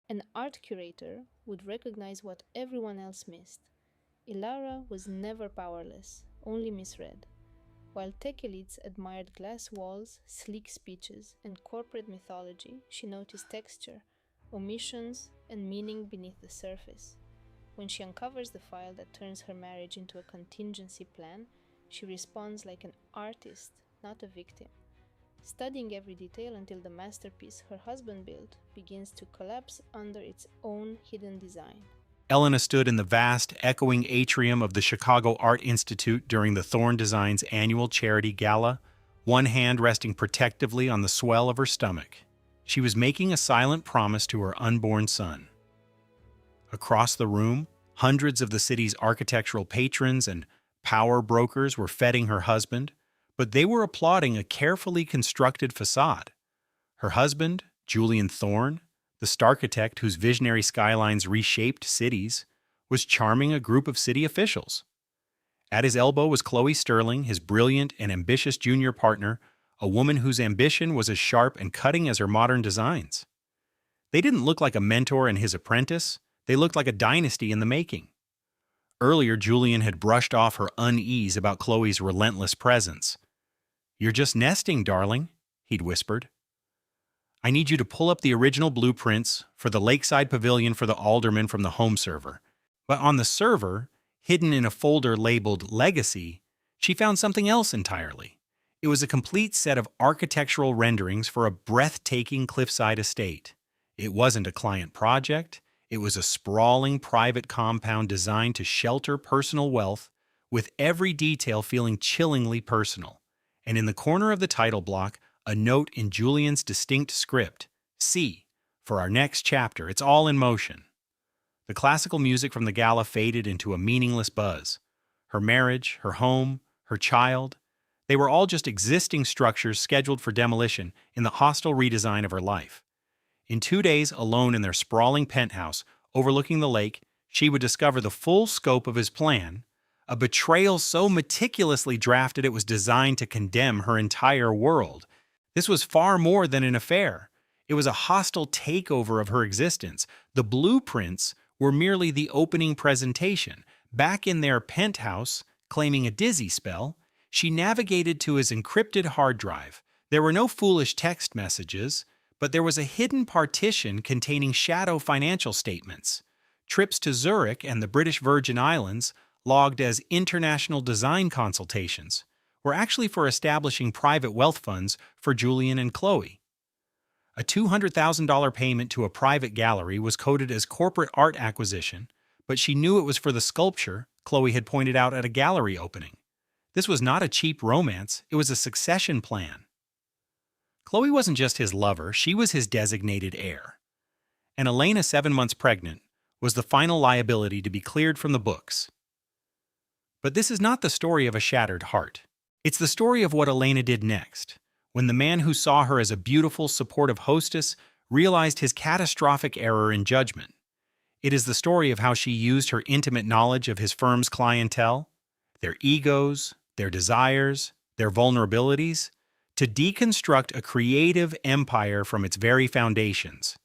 An art curator would recognize what everyone else missed. Ilara was never powerless, only misread. While tech elites admired glass walls, sleek speeches, and corporate mythology, she noticed texture, omissions, and meaning beneath the surface. When she uncovers the file that turns her marriage into a contingency plan, she responds like an artist, not a victim, studying every detail until the masterpiece her husband built begins to collapse under its own hidden design. Elena stood in the vast, echoing atrium of the Chicago Art Institute during the Thorn Designs annual charity gala, one hand resting protectively on the swell of her stomach. She was making a silent promise to her unborn son. Across the room, hundreds of the city's architectural patrons and power brokers were feting her husband, but they were applauding a carefully constructed facade. Her husband, Julian Thorne, the starchitect whose visionary skylines reshaped cities, was charming a group of city officials. At his elbow was Chloe Sterling, his brilliant and ambitious junior partner, a woman whose ambition was as sharp and cutting as her modern designs. They didn't look like a mentor and his apprentice, they looked like a dynasty in the making. Earlier, Julian had brushed off her unease about Chloe's relentless presence. "You're just nesting, darling," he'd whispered. "I need you to pull up the original blueprints for the lakeside pavilion for the alderman from the home server." But on the server, hidden in a folder labeled Legacy, she found something else entirely. It was a complete set of architectural renderings for a breathtaking cliffside estate. It wasn't a client project, it was a sprawling private compound designed to shelter personal wealth, with every detail feeling chillingly personal. And in the corner of the title block, a note in Julian's distinct script: C, for our next chapter, it's all in motion. The classical music from the gala faded into a meaningless buzz. Her marriage, her home, her child, they were all just existing structures scheduled for demolition in the hostile redesign of her life. In 2 days, alone in their sprawling penthouse overlooking the lake, she would discover the full scope of his plan, a betrayal so meticulously drafted it was designed to condemn her entire world. This was far more than an affair. It was a hostile takeover of her existence. The blueprints were merely the opening presentation. Back in their penthouse, claiming a dizzy spell, she navigated to his encrypted hard drive. There were no foolish text messages, but there was a hidden partition containing shadow financial statements. Trips to Zurich and the British Virgin Islands, logged as international design consultations, were actually for establishing private wealth funds for Julian and Chloe. A $200,000 payment to a private gallery was coded as corporate art acquisition, but she knew it was for the sculpture Chloe had pointed out at a gallery opening. This was not a cheap romance, it was a succession plan. Chloe wasn't just his lover, she was his designated heir. And Elena, 7 months pregnant, was the final liability to be cleared from the books. But this is not the story of a shattered heart. It's the story of what Elena did next, when the man who saw her as a beautiful, supportive hostess realized his catastrophic error in judgment. It is the story of how she used her intimate knowledge of his firm's clientele, their egos, their desires, their vulnerabilities, to deconstruct a creative empire from its very foundations.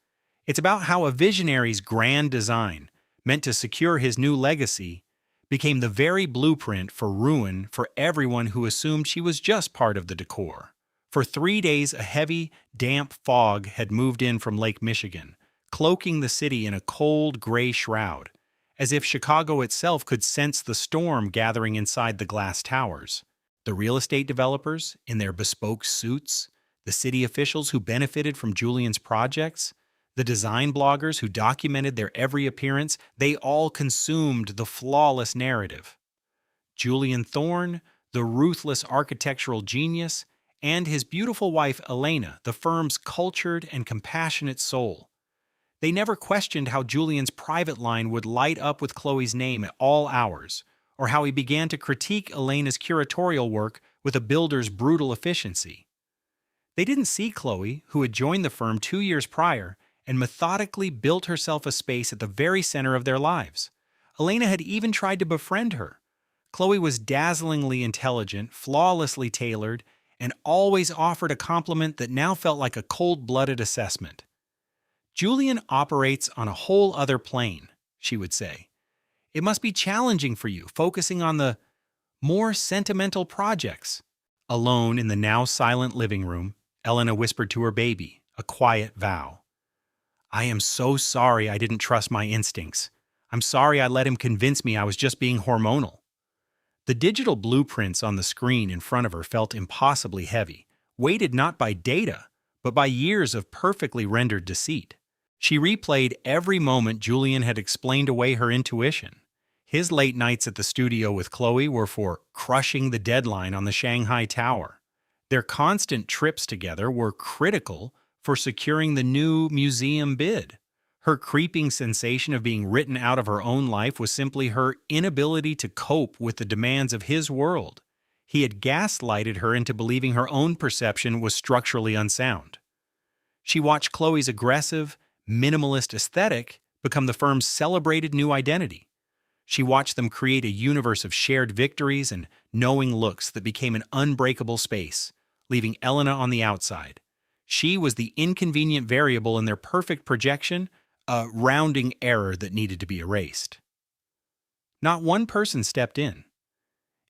It's about how a visionary's grand design, meant to secure his new legacy, became the very blueprint for ruin for everyone who assumed she was just part of the decor. For 3 days, a heavy, damp fog had moved in from Lake Michigan, cloaking the city in a cold, gray shroud, as if Chicago itself could sense the storm gathering inside the glass towers. The real estate developers, in their bespoke suits, the city officials who benefited from Julian's projects, the design bloggers who documented their every appearance, they all consumed the flawless narrative. Julian Thorne, the ruthless architectural genius, and his beautiful wife Elena, the firm's cultured and compassionate soul. They never questioned how Julian's private line would light up with Chloe's name at all hours, or how he began to critique Elena's curatorial work with a builder's brutal efficiency. They didn't see Chloe, who had joined the firm 2 years prior and methodically built herself a space at the very center of their lives. Elena had even tried to befriend her. Chloe was dazzlingly intelligent, flawlessly tailored, and always offered a compliment that now felt like a cold-blooded assessment. Julian operates on a whole other plane, she would say. It must be challenging for you, focusing on the more sentimental projects. Alone in the now silent living room, Elena whispered to her baby, a quiet vow. I am so sorry I didn't trust my instincts. I'm sorry I let him convince me I was just being hormonal. The digital blueprints on the screen in front of her felt impossibly heavy, weighted not by data, but by years of perfectly rendered deceit. She replayed every moment Julian had explained away her intuition. His late nights at the studio with Chloe were for crushing the deadline on the Shanghai Tower. Their constant trips together were critical for securing the new museum bid. Her creeping sensation of being written out of her own life was simply her inability to cope with the demands of his world. He had gaslighted her into believing her own perception was structurally unsound. She watched Chloe's aggressive, minimalist aesthetic become the firm's celebrated new identity. She watched them create a universe of shared victories and knowing looks that became an unbreakable space, leaving Elena on the outside. She was the inconvenient variable in their perfect projection, a rounding error that needed to be erased. Not one person stepped in.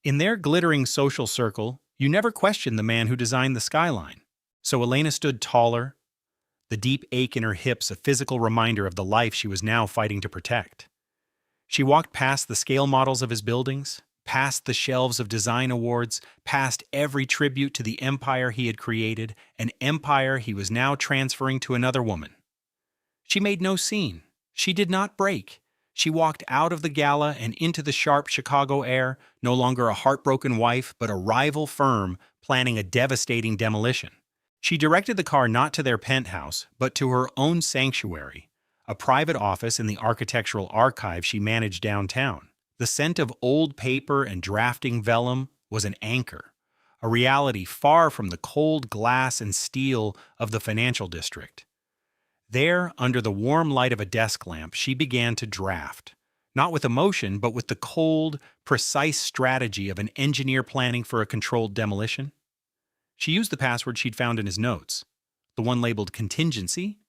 In their glittering social circle, you never questioned the man who designed the skyline. So Elena stood taller, the deep ache in her hips a physical reminder of the life she was now fighting to protect. She walked past the scale models of his buildings, past the shelves of design awards, past every tribute to the empire he had created, an empire he was now transferring to another woman. She made no scene. She did not break. She walked out of the gala and into the sharp Chicago air, no longer a heartbroken wife, but a rival firm planning a devastating demolition. She directed the car not to their penthouse, but to her own sanctuary, a private office in the architectural archive she managed downtown. The scent of old paper and drafting vellum was an anchor, a reality far from the cold glass and steel of the financial district. There, under the warm light of a desk lamp, she began to draft, not with emotion, but with the cold, precise strategy of an engineer planning for a controlled demolition. She used the password she'd found in his notes, the one labeled contingency,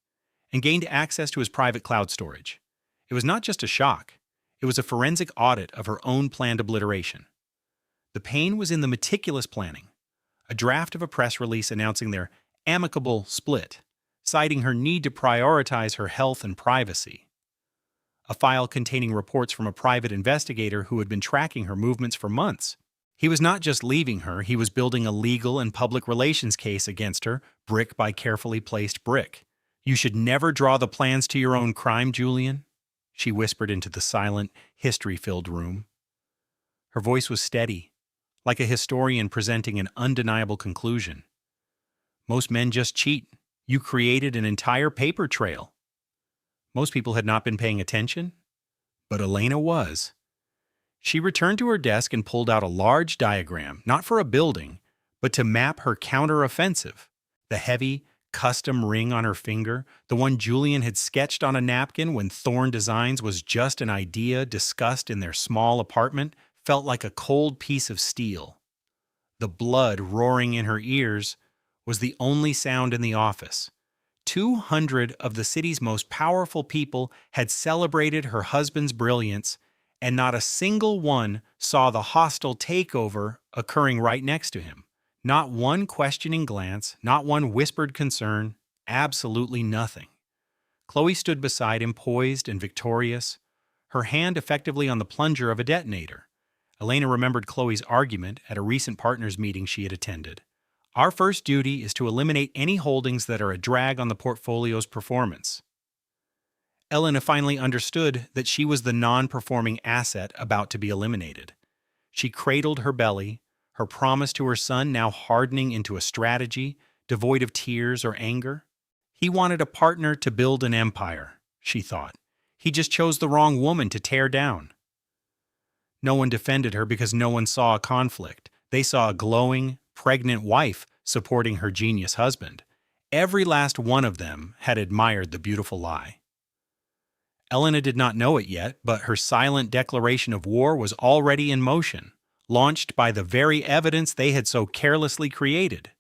and gained access to his private cloud storage. It was not just a shock. It was a forensic audit of her own planned obliteration. The pain was in the meticulous planning, a draft of a press release announcing their amicable split, citing her need to prioritize her health and privacy. A file containing reports from a private investigator who had been tracking her movements for months. He was not just leaving her, he was building a legal and public relations case against her, brick by carefully placed brick. You should never draw the plans to your own crime, Julian, she whispered into the silent, history-filled room. Her voice was steady, like a historian presenting an undeniable conclusion. Most men just cheat. You created an entire paper trail. Most people had not been paying attention, but Elena was. She returned to her desk and pulled out a large diagram, not for a building, but to map her counter-offensive. The heavy, custom ring on her finger, the one Julian had sketched on a napkin when Thorn Designs was just an idea discussed in their small apartment, felt like a cold piece of steel. The blood roaring in her ears was the only sound in the office. 200 of the city's most powerful people had celebrated her husband's brilliance, and not a single one saw the hostile takeover occurring right next to him. Not one questioning glance, not one whispered concern, absolutely nothing. Chloe stood beside him, poised and victorious, her hand effectively on the plunger of a detonator. Elena remembered Chloe's argument at a recent partners meeting she had attended. Our first duty is to eliminate any holdings that are a drag on the portfolio's performance. Elena finally understood that she was the non-performing asset about to be eliminated. She cradled her belly, her promise to her son now hardening into a strategy devoid of tears or anger. He wanted a partner to build an empire, she thought. He just chose the wrong woman to tear down. No one defended her because no one saw a conflict. They saw a glowing, pregnant wife supporting her genius husband. Every last one of them had admired the beautiful lie. Elena did not know it yet, but her silent declaration of war was already in motion, launched by the very evidence they had so carelessly created.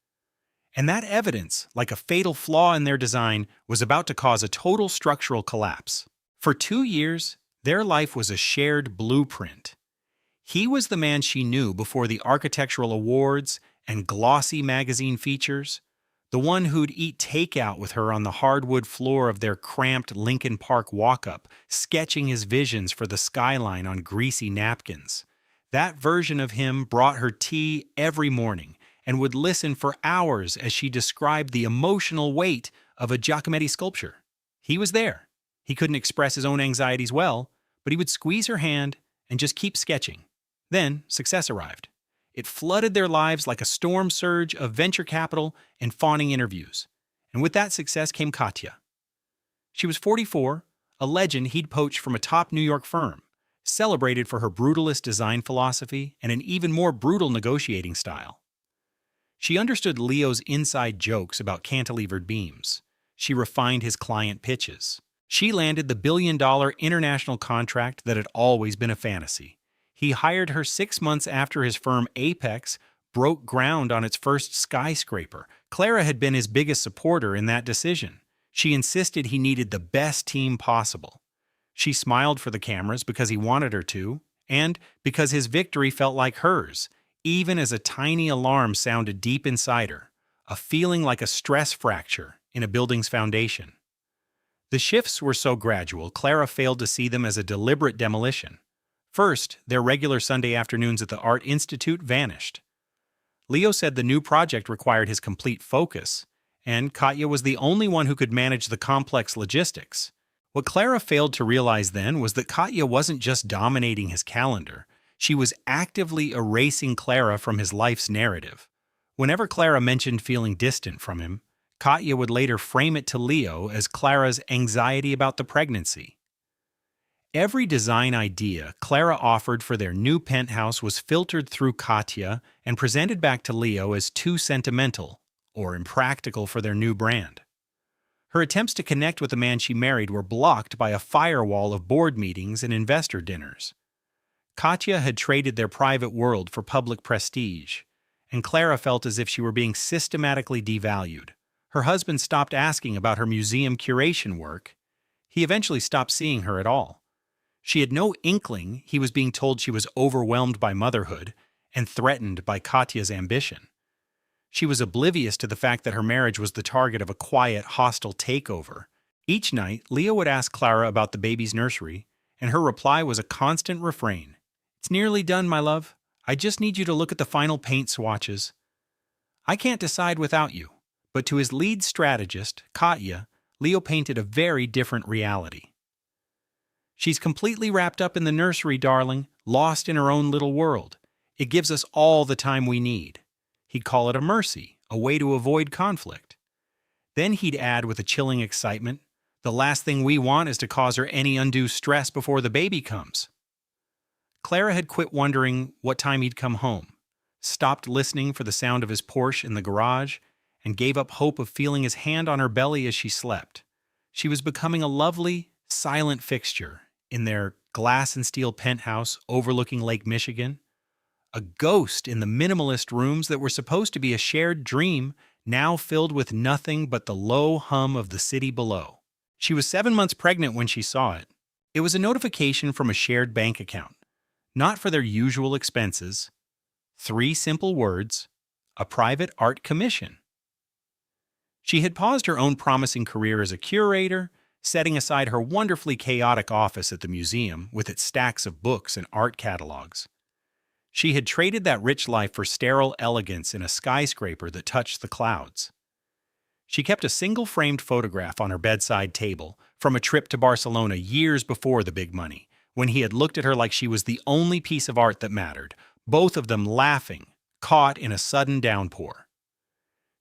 And that evidence, like a fatal flaw in their design, was about to cause a total structural collapse. For 2 years, their life was a shared blueprint. He was the man she knew before the architectural awards and glossy magazine features, the one who'd eat takeout with her on the hardwood floor of their cramped Lincoln Park walk-up, sketching his visions for the skyline on greasy napkins. That version of him brought her tea every morning and would listen for hours as she described the emotional weight of a Giacometti sculpture. He was there. He couldn't express his own anxieties well, but he would squeeze her hand and just keep sketching. Then success arrived. It flooded their lives like a storm surge of venture capital and fawning interviews. And with that success came Katya. She was 44, a legend he'd poached from a top New York firm, celebrated for her brutalist design philosophy and an even more brutal negotiating style. She understood Leo's inside jokes about cantilevered beams. She refined his client pitches. She landed the billion-dollar international contract that had always been a fantasy. He hired her 6 months after his firm Apex broke ground on its first skyscraper. Clara had been his biggest supporter in that decision. She insisted he needed the best team possible. She smiled for the cameras because he wanted her to, and because his victory felt like hers, even as a tiny alarm sounded deep inside her, a feeling like a stress fracture in a building's foundation. The shifts were so gradual, Clara failed to see them as a deliberate demolition. First, their regular Sunday afternoons at the Art Institute vanished. Leo said the new project required his complete focus, and Katya was the only one who could manage the complex logistics. What Clara failed to realize then was that Katya wasn't just dominating his calendar, she was actively erasing Clara from his life's narrative. Whenever Clara mentioned feeling distant from him, Katya would later frame it to Leo as Clara's anxiety about the pregnancy. Every design idea Clara offered for their new penthouse was filtered through Katya and presented back to Leo as too sentimental or impractical for their new brand. Her attempts to connect with the man she married were blocked by a firewall of board meetings and investor dinners. Katya had traded their private world for public prestige, and Clara felt as if she were being systematically devalued. Her husband stopped asking about her museum curation work. He eventually stopped seeing her at all. She had no inkling he was being told she was overwhelmed by motherhood and threatened by Katya's ambition. She was oblivious to the fact that her marriage was the target of a quiet, hostile takeover. Each night, Leo would ask Clara about the baby's nursery, and her reply was a constant refrain. "It's nearly done, my love. I just need you to look at the final paint swatches." "I can't decide without you." But to his lead strategist, Katya, Leo painted a very different reality. "She's completely wrapped up in the nursery, darling, lost in her own little world. It gives us all the time we need." He'd call it a mercy, a way to avoid conflict. Then he'd add with a chilling excitement, "The last thing we want is to cause her any undue stress before the baby comes." Clara had quit wondering what time he'd come home, stopped listening for the sound of his Porsche in the garage, and gave up hope of feeling his hand on her belly as she slept. She was becoming a lovely, silent fixture in their glass and steel penthouse overlooking Lake Michigan, a ghost in the minimalist rooms that were supposed to be a shared dream, now filled with nothing but the low hum of the city below. She was 7 months pregnant when she saw it. It was a notification from a shared bank account, not for their usual expenses. 3 simple words: a private art commission. She had paused her own promising career as a curator, setting aside her wonderfully chaotic office at the museum with its stacks of books and art catalogs. She had traded that rich life for sterile elegance in a skyscraper that touched the clouds. She kept a single-framed photograph on her bedside table from a trip to Barcelona years before the big money, when he had looked at her like she was the only piece of art that mattered, both of them laughing, caught in a sudden downpour.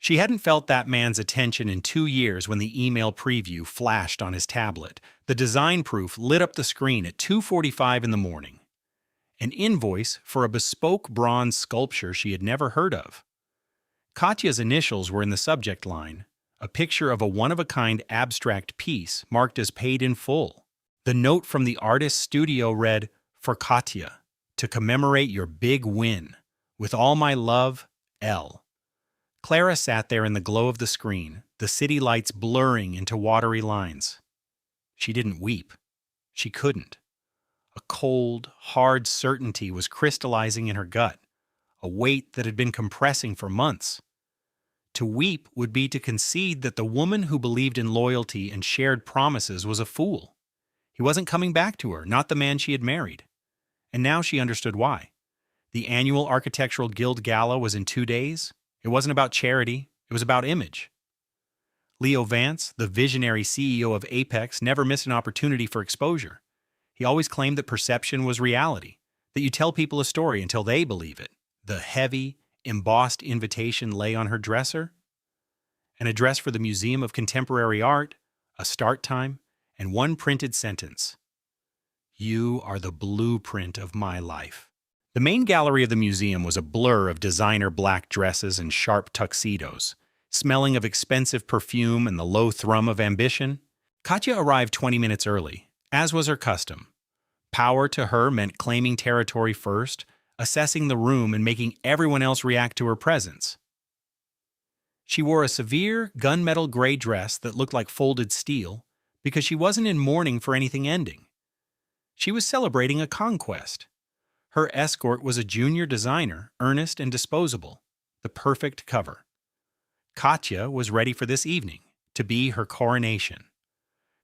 She hadn't felt that man's attention in 2 years when the email preview flashed on his tablet. The design proof lit up the screen at 2:45 in the morning. An invoice for a bespoke bronze sculpture she had never heard of. Katya's initials were in the subject line, a picture of a one-of-a-kind abstract piece marked as paid in full. The note from the artist's studio read, "For Katya, to commemorate your big win. With all my love, L." Clara sat there in the glow of the screen, the city lights blurring into watery lines. She didn't weep. She couldn't. A cold, hard certainty was crystallizing in her gut, a weight that had been compressing for months. To weep would be to concede that the woman who believed in loyalty and shared promises was a fool. He wasn't coming back to her, not the man she had married. And now she understood why. The annual Architectural Guild Gala was in 2 days. It wasn't about charity, it was about image. Leo Vance, the visionary CEO of Apex, never missed an opportunity for exposure. He always claimed that perception was reality, that you tell people a story until they believe it. The heavy, embossed invitation lay on her dresser, an address for the Museum of Contemporary Art, a start time, and one printed sentence: "You are the blueprint of my life." The main gallery of the museum was a blur of designer black dresses and sharp tuxedos, smelling of expensive perfume and the low thrum of ambition. Katya arrived 20 minutes early, as was her custom. Power to her meant claiming territory first, assessing the room, and making everyone else react to her presence. She wore a severe gunmetal gray dress that looked like folded steel because she wasn't in mourning for anything ending. She was celebrating a conquest. Her escort was a junior designer, earnest and disposable, the perfect cover. Katya was ready for this evening, to be her coronation.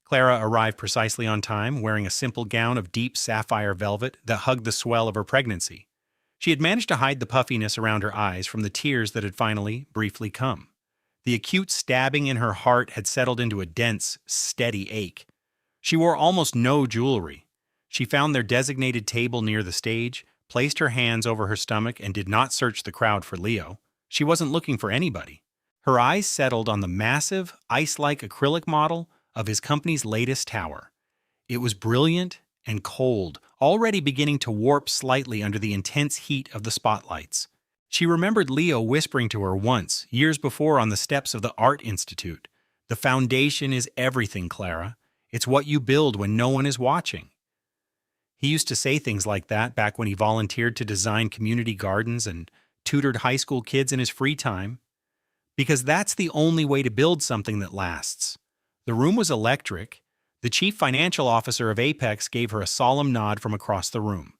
Clara arrived precisely on time, wearing a simple gown of deep sapphire velvet that hugged the swell of her pregnancy. She had managed to hide the puffiness around her eyes from the tears that had finally, briefly come. The acute stabbing in her heart had settled into a dense, steady ache. She wore almost no jewelry. She found their designated table near the stage, placed her hands over her stomach, and did not search the crowd for Leo. She wasn't looking for anybody. Her eyes settled on the massive, ice-like acrylic model of his company's latest tower. It was brilliant and cold, already beginning to warp slightly under the intense heat of the spotlights. She remembered Leo whispering to her once, years before on the steps of the Art Institute, "The foundation is everything, Clara. It's what you build when no one is watching." He used to say things like that back when he volunteered to design community gardens and tutored high school kids in his free time. Because that's the only way to build something that lasts. The room was electric. The chief financial officer of Apex gave her a solemn nod from across the room.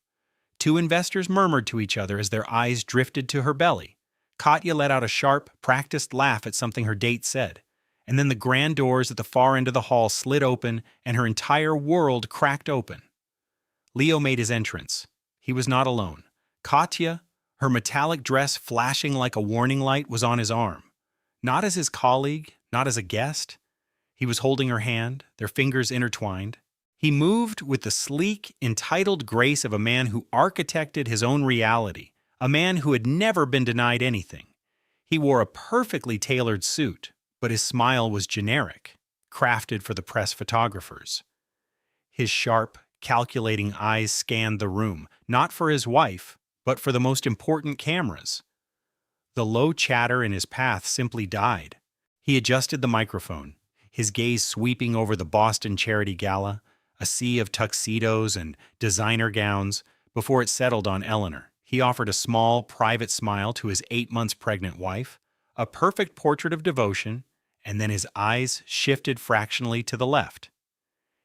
Two investors murmured to each other as their eyes drifted to her belly. Katya let out a sharp, practiced laugh at something her date said. And then the grand doors at the far end of the hall slid open and her entire world cracked open. Leo made his entrance. He was not alone. Katya, her metallic dress flashing like a warning light, was on his arm. Not as his colleague, not as a guest. He was holding her hand, their fingers intertwined. He moved with the sleek, entitled grace of a man who architected his own reality, a man who had never been denied anything. He wore a perfectly tailored suit, but his smile was generic, crafted for the press photographers. His sharp, calculating eyes scanned the room, not for his wife, but for the most important cameras. The low chatter in his path simply died. He adjusted the microphone, his gaze sweeping over the Boston Charity Gala, a sea of tuxedos and designer gowns, before it settled on Eleanor. He offered a small, private smile to his 8 months pregnant wife, a perfect portrait of devotion, and then his eyes shifted fractionally to the left.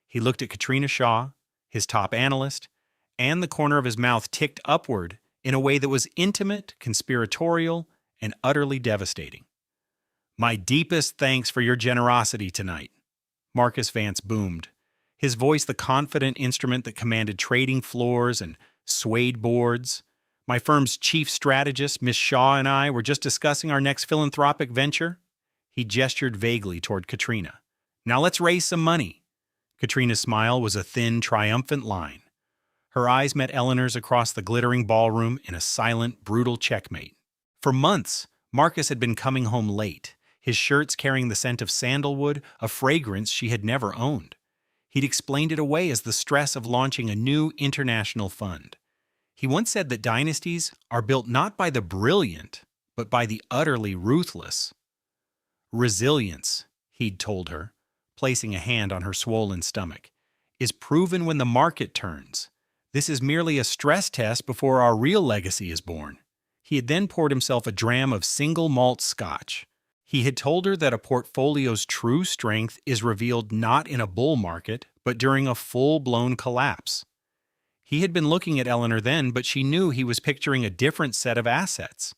He looked at Katrina Shaw, his top analyst, and the corner of his mouth ticked upward in a way that was intimate, conspiratorial, and utterly devastating. "My deepest thanks for your generosity tonight," Marcus Vance boomed, his voice the confident instrument that commanded trading floors and swayed boards. "My firm's chief strategist, Miss Shaw, and I were just discussing our next philanthropic venture." He gestured vaguely toward Katrina. "Now let's raise some money." Katrina's smile was a thin, triumphant line. Her eyes met Eleanor's across the glittering ballroom in a silent, brutal checkmate. For months, Marcus had been coming home late, his shirts carrying the scent of sandalwood, a fragrance she had never owned. He'd explained it away as the stress of launching a new international fund. He once said that dynasties are built not by the brilliant, but by the utterly ruthless. "Resilience," he'd told her, placing a hand on her swollen stomach, "is proven when the market turns. This is merely a stress test before our real legacy is born." He had then poured himself a dram of single malt scotch. He had told her that a portfolio's true strength is revealed not in a bull market, but during a full-blown collapse. He had been looking at Eleanor then, but she knew he was picturing a different set of assets.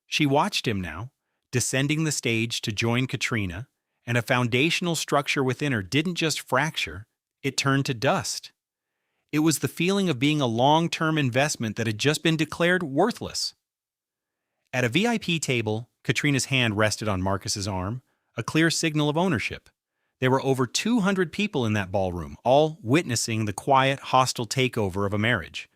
She watched him now, descending the stage to join Katrina, and a foundational structure within her didn't just fracture, it turned to dust. It was the feeling of being a long-term investment that had just been declared worthless. At a VIP table, Katrina's hand rested on Marcus's arm, a clear signal of ownership. There were over 200 people in that ballroom, all witnessing the quiet, hostile takeover of a marriage.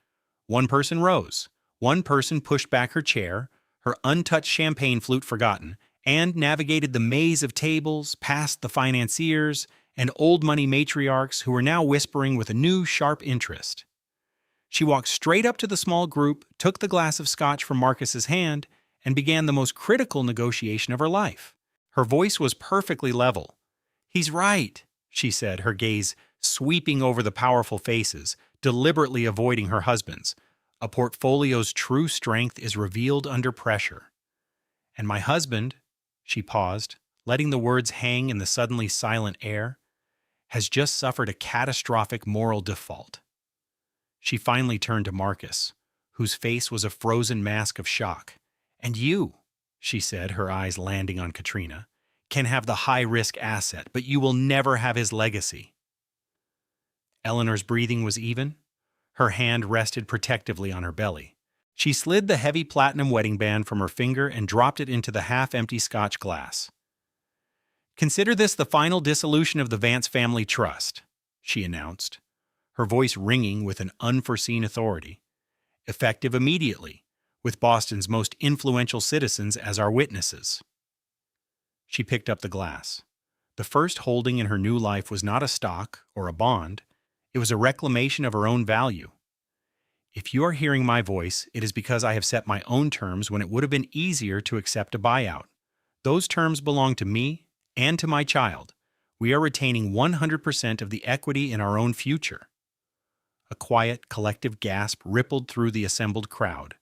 One person rose. One person pushed back her chair, her untouched champagne flute forgotten, and navigated the maze of tables, past the financiers and old money matriarchs who were now whispering with a new, sharp interest. She walked straight up to the small group, took the glass of scotch from Marcus's hand, and began the most critical negotiation of her life. Her voice was perfectly level. "He's right," she said, her gaze sweeping over the powerful faces, deliberately avoiding her husband's. "A portfolio's true strength is revealed under pressure. And my husband," she paused, letting the words hang in the suddenly silent air, "has just suffered a catastrophic moral default." She finally turned to Marcus, whose face was a frozen mask of shock. "And you," she said, her eyes landing on Katrina, "can have the high-risk asset, but you will never have his legacy." Eleanor's breathing was even. Her hand rested protectively on her belly. She slid the heavy platinum wedding band from her finger and dropped it into the half-empty scotch glass. "Consider this the final dissolution of the Vance family trust," she announced, her voice ringing with an unforeseen authority. "Effective immediately, with Boston's most influential citizens as our witnesses." She picked up the glass. The first holding in her new life was not a stock or a bond. It was a reclamation of her own value. "If you are hearing my voice, it is because I have set my own terms when it would have been easier to accept a buyout. Those terms belong to me and to my child. We are retaining 100% of the equity in our own future." A quiet, collective gasp rippled through the assembled crowd.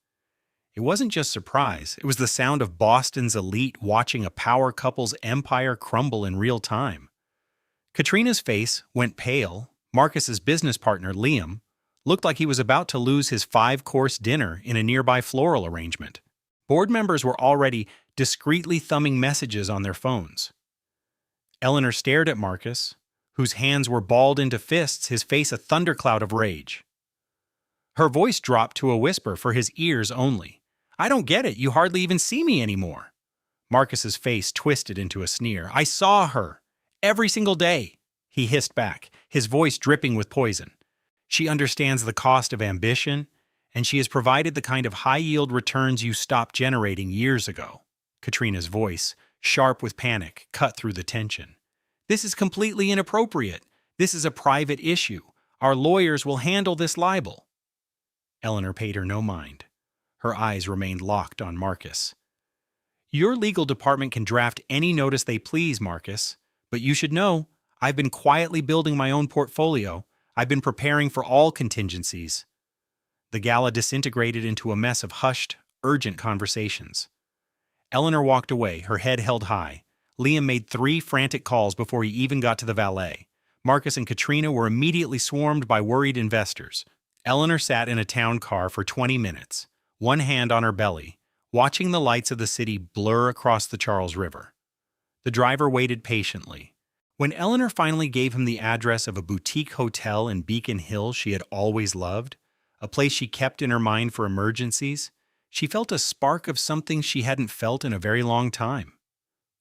It wasn't just surprise, it was the sound of Boston's elite watching a power couple's empire crumble in real time. Katrina's face went pale. Marcus's business partner, Liam, looked like he was about to lose his 5-course dinner in a nearby floral arrangement. Board members were already discreetly thumbing messages on their phones. Eleanor stared at Marcus, whose hands were balled into fists, his face a thundercloud of rage. Her voice dropped to a whisper for his ears only. "I don't get it. You hardly even see me anymore." Marcus's face twisted into a sneer. "I saw her. Every single day," he hissed back, his voice dripping with poison. "She understands the cost of ambition, and she has provided the kind of high-yield returns you stopped generating years ago." Katrina's voice, sharp with panic, cut through the tension. "This is completely inappropriate. This is a private issue. Our lawyers will handle this libel." Eleanor paid her no mind. Her eyes remained locked on Marcus. "Your legal department can draft any notice they please, Marcus, but you should know, I've been quietly building my own portfolio. I've been preparing for all contingencies." The gala disintegrated into a mess of hushed, urgent conversations. Eleanor walked away, her head held high. Liam made 3 frantic calls before he even got to the valet. Marcus and Katrina were immediately swarmed by worried investors. Eleanor sat in a town car for 20 minutes, one hand on her belly, watching the lights of the city blur across the Charles River. The driver waited patiently. When Eleanor finally gave him the address of a boutique hotel in Beacon Hill she had always loved, a place she kept in her mind for emergencies, she felt a spark of something she hadn't felt in a very long time.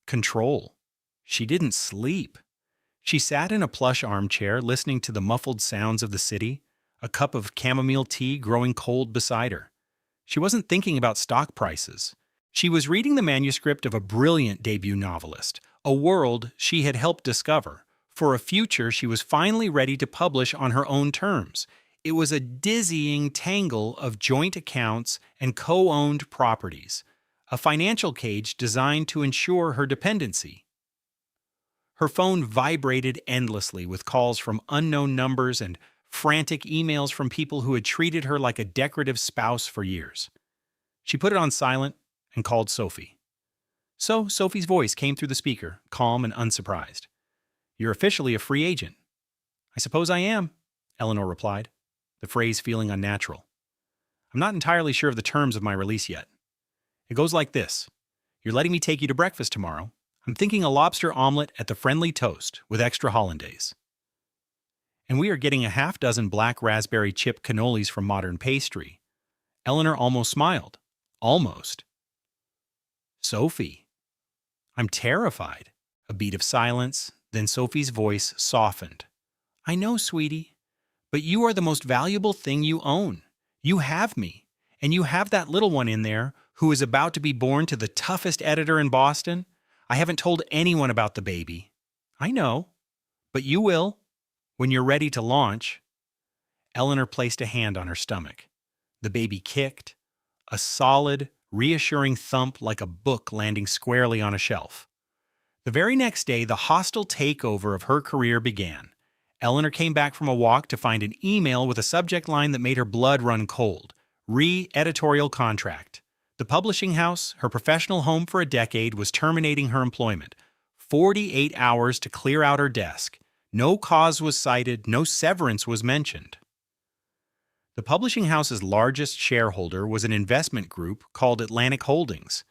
Control. She didn't sleep. She sat in a plush armchair listening to the muffled sounds of the city, a cup of chamomile tea growing cold beside her. She wasn't thinking about stock prices. She was reading the manuscript of a brilliant debut novelist, a world she had helped discover, for a future she was finally ready to publish on her own terms. It was a dizzying tangle of joint accounts and co-owned properties, a financial cage designed to ensure her dependency. Her phone vibrated endlessly with calls from unknown numbers and frantic emails from people who had treated her like a decorative spouse for years. She put it on silent and called Sophie. So Sophie's voice came through the speaker, calm and unsurprised. "You're officially a free agent." "I suppose I am," Eleanor replied, the phrase feeling unnatural. "I'm not entirely sure of the terms of my release yet. It goes like this. You're letting me take you to breakfast tomorrow. I'm thinking a lobster omelet at the Friendly Toast with extra hollandaise. And we are getting a half-dozen black raspberry chip cannolis from Modern Pastry." Eleanor almost smiled. Almost. "Sophie." "I'm terrified." A beat of silence, then Sophie's voice softened. "I know, sweetie, but you are the most valuable thing you own. You have me, and you have that little one in there who is about to be born to the toughest editor in Boston. I haven't told anyone about the baby." "I know, but you will, when you're ready to launch." Eleanor placed a hand on her stomach. The baby kicked, a solid, reassuring thump like a book landing squarely on a shelf. The very next day, the hostile takeover of her career began. Eleanor came back from a walk to find an email with a subject line that made her blood run cold. Re-editorial contract. The publishing house, her professional home for a decade, was terminating her employment. 48 hours to clear out her desk. No cause was cited, no severance was mentioned. The publishing house's largest shareholder was an investment group called Atlantic Holdings.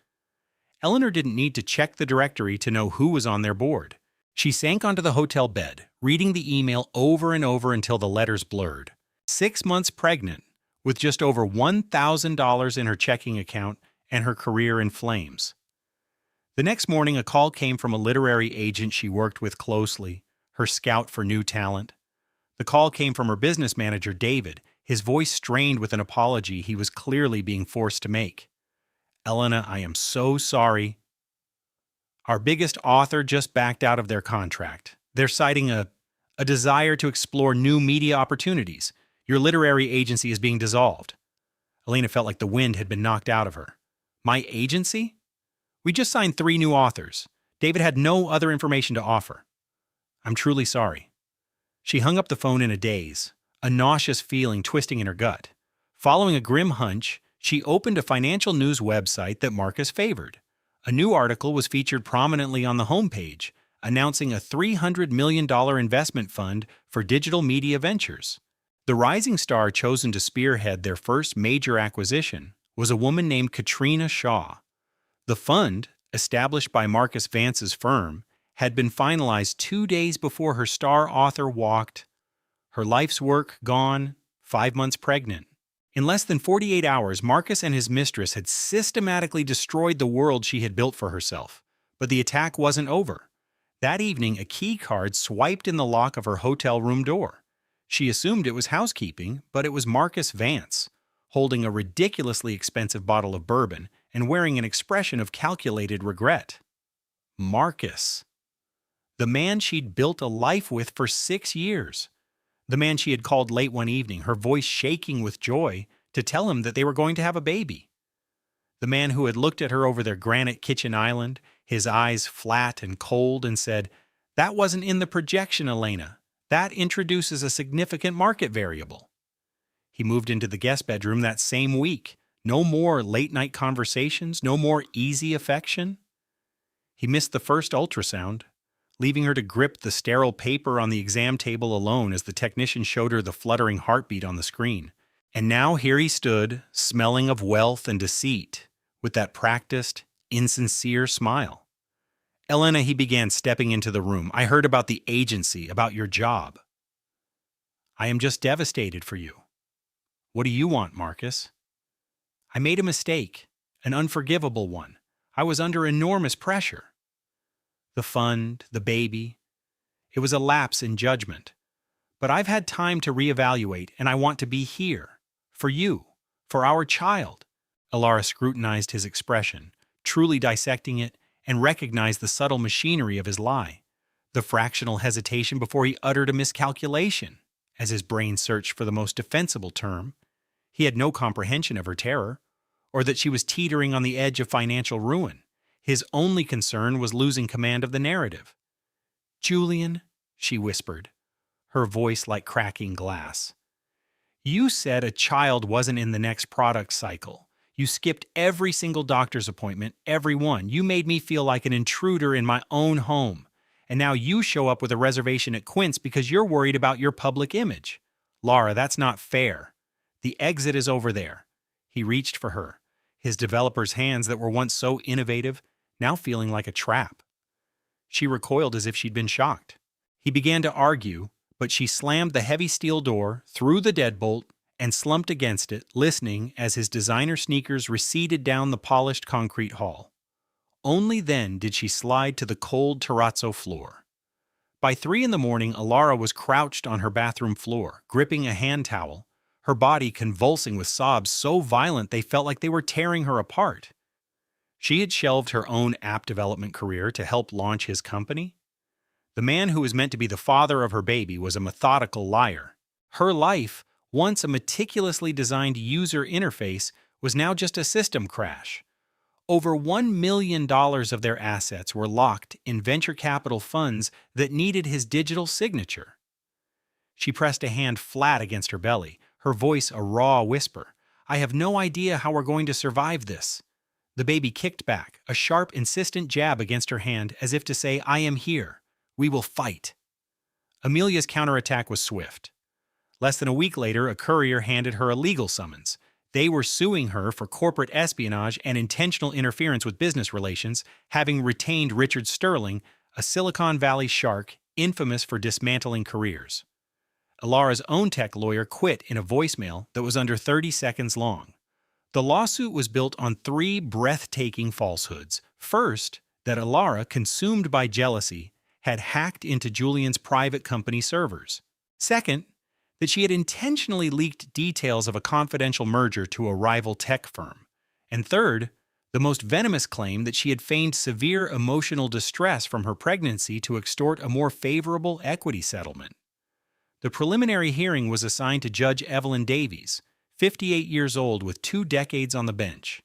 Eleanor didn't need to check the directory to know who was on their board. She sank onto the hotel bed, reading the email over and over until the letters blurred. 6 months pregnant, with just over $1,000 in her checking account and her career in flames. The next morning, a call came from a literary agent she worked with closely, her scout for new talent. The call came from her business manager, David, his voice strained with an apology he was clearly being forced to make. "Elena, I am so sorry. Our biggest author just backed out of their contract. They're citing a desire to explore new media opportunities. Your literary agency is being dissolved." Elena felt like the wind had been knocked out of her. "My agency? We just signed 3 new authors. David had no other information to offer." "I'm truly sorry." She hung up the phone in a daze, a nauseous feeling twisting in her gut. Following a grim hunch, she opened a financial news website that Marcus favored. A new article was featured prominently on the homepage, announcing a $300 million investment fund for digital media ventures. The rising star chosen to spearhead their first major acquisition was a woman named Katrina Shaw. The fund, established by Marcus Vance's firm, had been finalized 2 days before her star author walked. Her life's work gone, 5 months pregnant. In less than 48 hours, Marcus and his mistress had systematically destroyed the world she had built for herself. But the attack wasn't over. That evening, a key card swiped in the lock of her hotel room door. She assumed it was housekeeping, but it was Marcus Vance, holding a ridiculously expensive bottle of bourbon and wearing an expression of calculated regret. Marcus. The man she'd built a life with for 6 years. The man she had called late one evening, her voice shaking with joy, to tell him that they were going to have a baby. The man who had looked at her over their granite kitchen island, his eyes flat and cold, and said, "That wasn't in the projection, Elena. That introduces a significant market variable." He moved into the guest bedroom that same week. No more late-night conversations, no more easy affection. He missed the first ultrasound, leaving her to grip the sterile paper on the exam table alone as the technician showed her the fluttering heartbeat on the screen. And now here he stood, smelling of wealth and deceit, with that practiced, insincere smile. "Elena," he began, stepping into the room, "I heard about the agency, about your job. I am just devastated for you." "What do you want, Marcus?" "I made a mistake, an unforgivable one. I was under enormous pressure. The fund, the baby. It was a lapse in judgment. But I've had time to reevaluate, and I want to be here. For you. For our child." Elara scrutinized his expression, truly dissecting it, and recognized the subtle machinery of his lie. The fractional hesitation before he uttered a miscalculation, as his brain searched for the most defensible term. He had no comprehension of her terror, or that she was teetering on the edge of financial ruin. His only concern was losing command of the narrative. "Julian," she whispered, her voice like cracking glass. "You said a child wasn't in the next product cycle. You skipped every single doctor's appointment, every one. You made me feel like an intruder in my own home. And now you show up with a reservation at Quince because you're worried about your public image. Laura, that's not fair. The exit is over there. He reached for her, his developer's hands that were once so innovative, now feeling like a trap. She recoiled as if she'd been shocked. He began to argue, but she slammed the heavy steel door, threw the deadbolt, and slumped against it, listening as his designer sneakers receded down the polished concrete hall. Only then did she slide to the cold terrazzo floor. By 3 in the morning, Alara was crouched on her bathroom floor, gripping a hand towel, her body convulsing with sobs so violent they felt like they were tearing her apart. She had shelved her own app development career to help launch his company. The man who was meant to be the father of her baby was a methodical liar. Her life, once a meticulously designed user interface, was now just a system crash. Over $1 million of their assets were locked in venture capital funds that needed his digital signature. She pressed a hand flat against her belly, her voice a raw whisper. I have no idea how we're going to survive this. The baby kicked back, a sharp, insistent jab against her hand as if to say, I am here. We will fight. Amelia's counterattack was swift. Less than a week later, a courier handed her a legal summons. They were suing her for corporate espionage and intentional interference with business relations, having retained Richard Sterling, a Silicon Valley shark infamous for dismantling careers. Alara's own tech lawyer quit in a voicemail that was under 30 seconds long. The lawsuit was built on 3 breathtaking falsehoods. First, that Alara, consumed by jealousy, had hacked into Julian's private company servers. Second, that she had intentionally leaked details of a confidential merger to a rival tech firm. And third, the most venomous claim that she had feigned severe emotional distress from her pregnancy to extort a more favorable equity settlement. The preliminary hearing was assigned to Judge Evelyn Davies, 58 years old with 2 decades on the bench.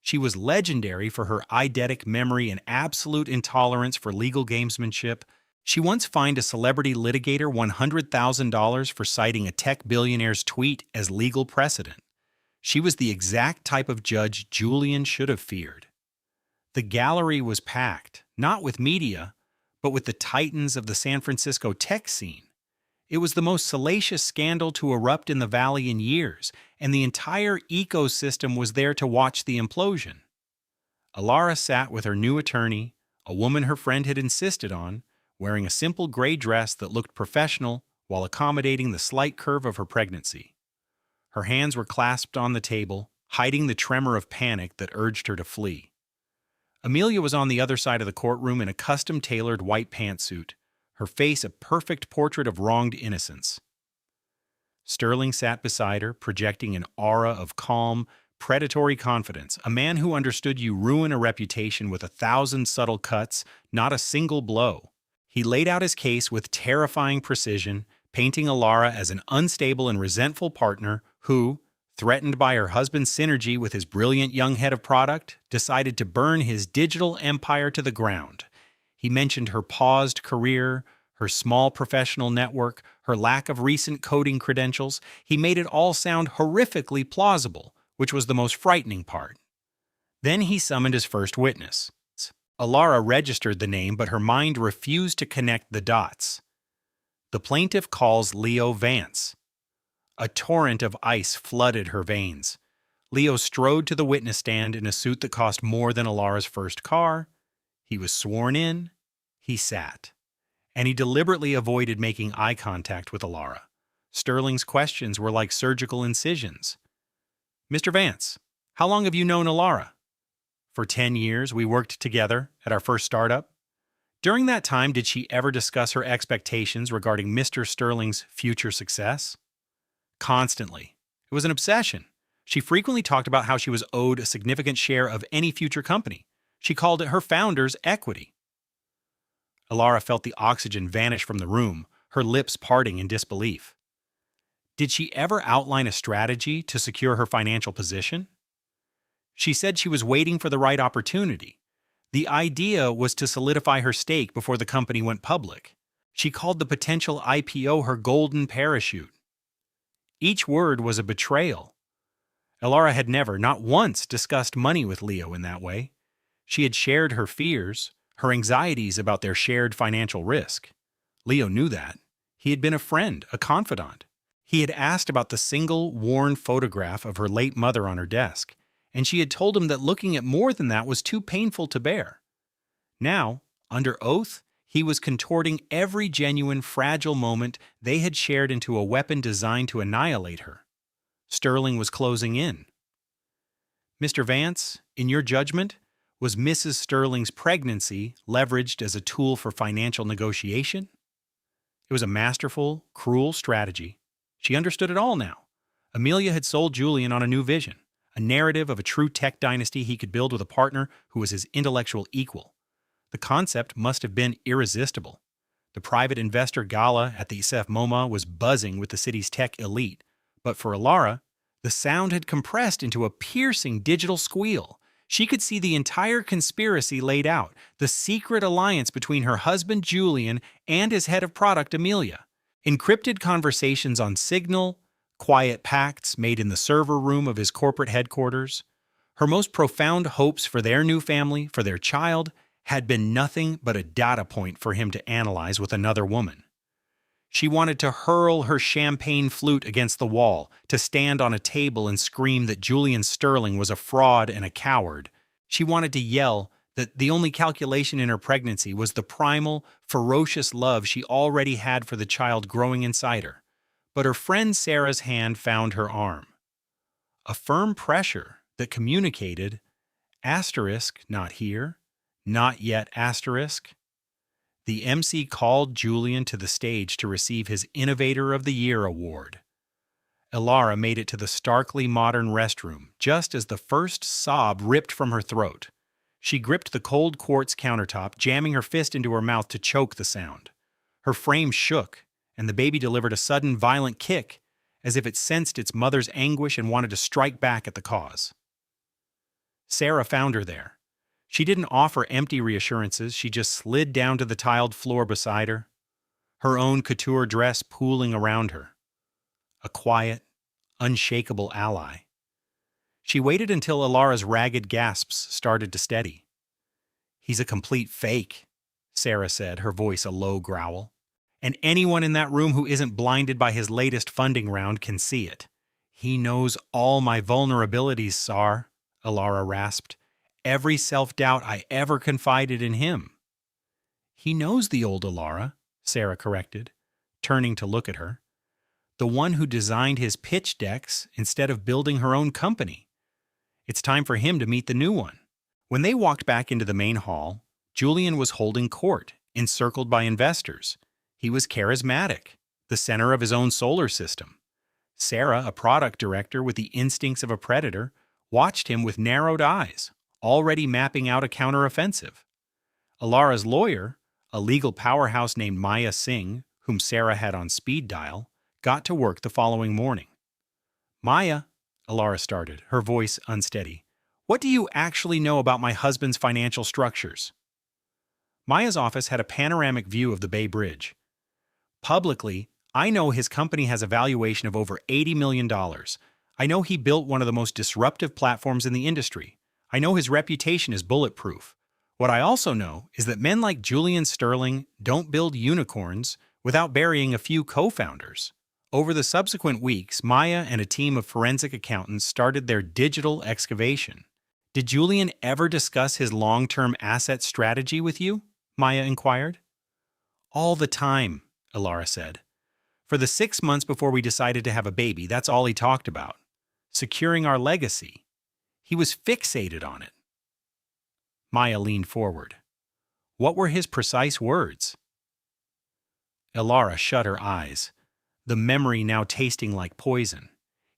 She was legendary for her eidetic memory and absolute intolerance for legal gamesmanship. She once fined a celebrity litigator $100,000 for citing a tech billionaire's tweet as legal precedent. She was the exact type of judge Julian should have feared. The gallery was packed, not with media, but with the titans of the San Francisco tech scene. It was the most salacious scandal to erupt in the valley in years, and the entire ecosystem was there to watch the implosion. Alara sat with her new attorney, a woman her friend had insisted on, wearing a simple gray dress that looked professional while accommodating the slight curve of her pregnancy. Her hands were clasped on the table, hiding the tremor of panic that urged her to flee. Amelia was on the other side of the courtroom in a custom-tailored white pantsuit, her face a perfect portrait of wronged innocence. Sterling sat beside her, projecting an aura of calm, predatory confidence, a man who understood you ruin a reputation with 1,000 subtle cuts, not a single blow. He laid out his case with terrifying precision, painting Alara as an unstable and resentful partner who, threatened by her husband's synergy with his brilliant young head of product, decided to burn his digital empire to the ground. He mentioned her paused career, her small professional network, her lack of recent coding credentials. He made it all sound horrifically plausible, which was the most frightening part. Then he summoned his first witness. Alara registered the name, but her mind refused to connect the dots. The plaintiff calls Leo Vance. A torrent of ice flooded her veins. Leo strode to the witness stand in a suit that cost more than Alara's first car. He was sworn in. He sat. And he deliberately avoided making eye contact with Alara. Sterling's questions were like surgical incisions. Mr. Vance, how long have you known Alara? For 10 years, we worked together at our first startup. During that time, did she ever discuss her expectations regarding Mr. Sterling's future success? Constantly. It was an obsession. She frequently talked about how she was owed a significant share of any future company. She called it her founder's equity. Alara felt the oxygen vanish from the room, her lips parting in disbelief. Did she ever outline a strategy to secure her financial position? She said she was waiting for the right opportunity. The idea was to solidify her stake before the company went public. She called the potential IPO her golden parachute. Each word was a betrayal. Elara had never, not once, discussed money with Leo in that way. She had shared her fears, her anxieties about their shared financial risk. Leo knew that. He had been a friend, a confidant. He had asked about the single, worn photograph of her late mother on her desk, and she had told him that looking at more than that was too painful to bear. Now, under oath, he was contorting every genuine, fragile moment they had shared into a weapon designed to annihilate her. Sterling was closing in. Mr. Vance, in your judgment, was Mrs. Sterling's pregnancy leveraged as a tool for financial negotiation? It was a masterful, cruel strategy. She understood it all now. Amelia had sold Julian on a new vision, a narrative of a true tech dynasty he could build with a partner who was his intellectual equal. The concept must have been irresistible. The private investor gala at the ISEF MoMA was buzzing with the city's tech elite, but for Elara, the sound had compressed into a piercing digital squeal. She could see the entire conspiracy laid out, the secret alliance between her husband Julian and his head of product Amelia. Encrypted conversations on Signal, quiet pacts made in the server room of his corporate headquarters. Her most profound hopes for their new family, for their child, had been nothing but a data point for him to analyze with another woman. She wanted to hurl her champagne flute against the wall, to stand on a table and scream that Julian Sterling was a fraud and a coward. She wanted to yell that the only calculation in her pregnancy was the primal, ferocious love she already had for the child growing inside her. But her friend Sarah's hand found her arm. A firm pressure that communicated, asterisk, not here, not yet, asterisk. The MC called Julian to the stage to receive his Innovator of the Year award. Elara made it to the starkly modern restroom just as the first sob ripped from her throat. She gripped the cold quartz countertop, jamming her fist into her mouth to choke the sound. Her frame shook, and the baby delivered a sudden, violent kick, as if it sensed its mother's anguish and wanted to strike back at the cause. Sarah found her there. She didn't offer empty reassurances, she just slid down to the tiled floor beside her, her own couture dress pooling around her. A quiet, unshakable ally. She waited until Elara's ragged gasps started to steady. "He's a complete fake," Sarah said, her voice a low growl. "And anyone in that room who isn't blinded by his latest funding round can see it. He knows all my vulnerabilities, Sar," Elara rasped. "Every self-doubt I ever confided in him." "He knows the old Elara," Sarah corrected, turning to look at her. "The one who designed his pitch decks instead of building her own company. It's time for him to meet the new one." When they walked back into the main hall, Julian was holding court, encircled by investors. He was charismatic, the center of his own solar system. Sarah, a product director with the instincts of a predator, watched him with narrowed eyes, already mapping out a counteroffensive. Elara's lawyer, a legal powerhouse named Maya Singh, whom Sarah had on speed dial, got to work the following morning. "Maya," Elara started, her voice unsteady, "what do you actually know about my husband's financial structures?" Maya's office had a panoramic view of the Bay Bridge. "Publicly, I know his company has a valuation of over $80 million. I know he built one of the most disruptive platforms in the industry. I know his reputation is bulletproof. What I also know is that men like Julian Sterling don't build unicorns without burying a few co-founders." Over the subsequent weeks, Maya and a team of forensic accountants started their digital excavation. "Did Julian ever discuss his long-term asset strategy with you?" Maya inquired. "All the time," Elara said. "For the 6 months before we decided to have a baby, that's all he talked about. Securing our legacy. He was fixated on it." Maya leaned forward. "What were his precise words?" Elara shut her eyes, the memory now tasting like poison.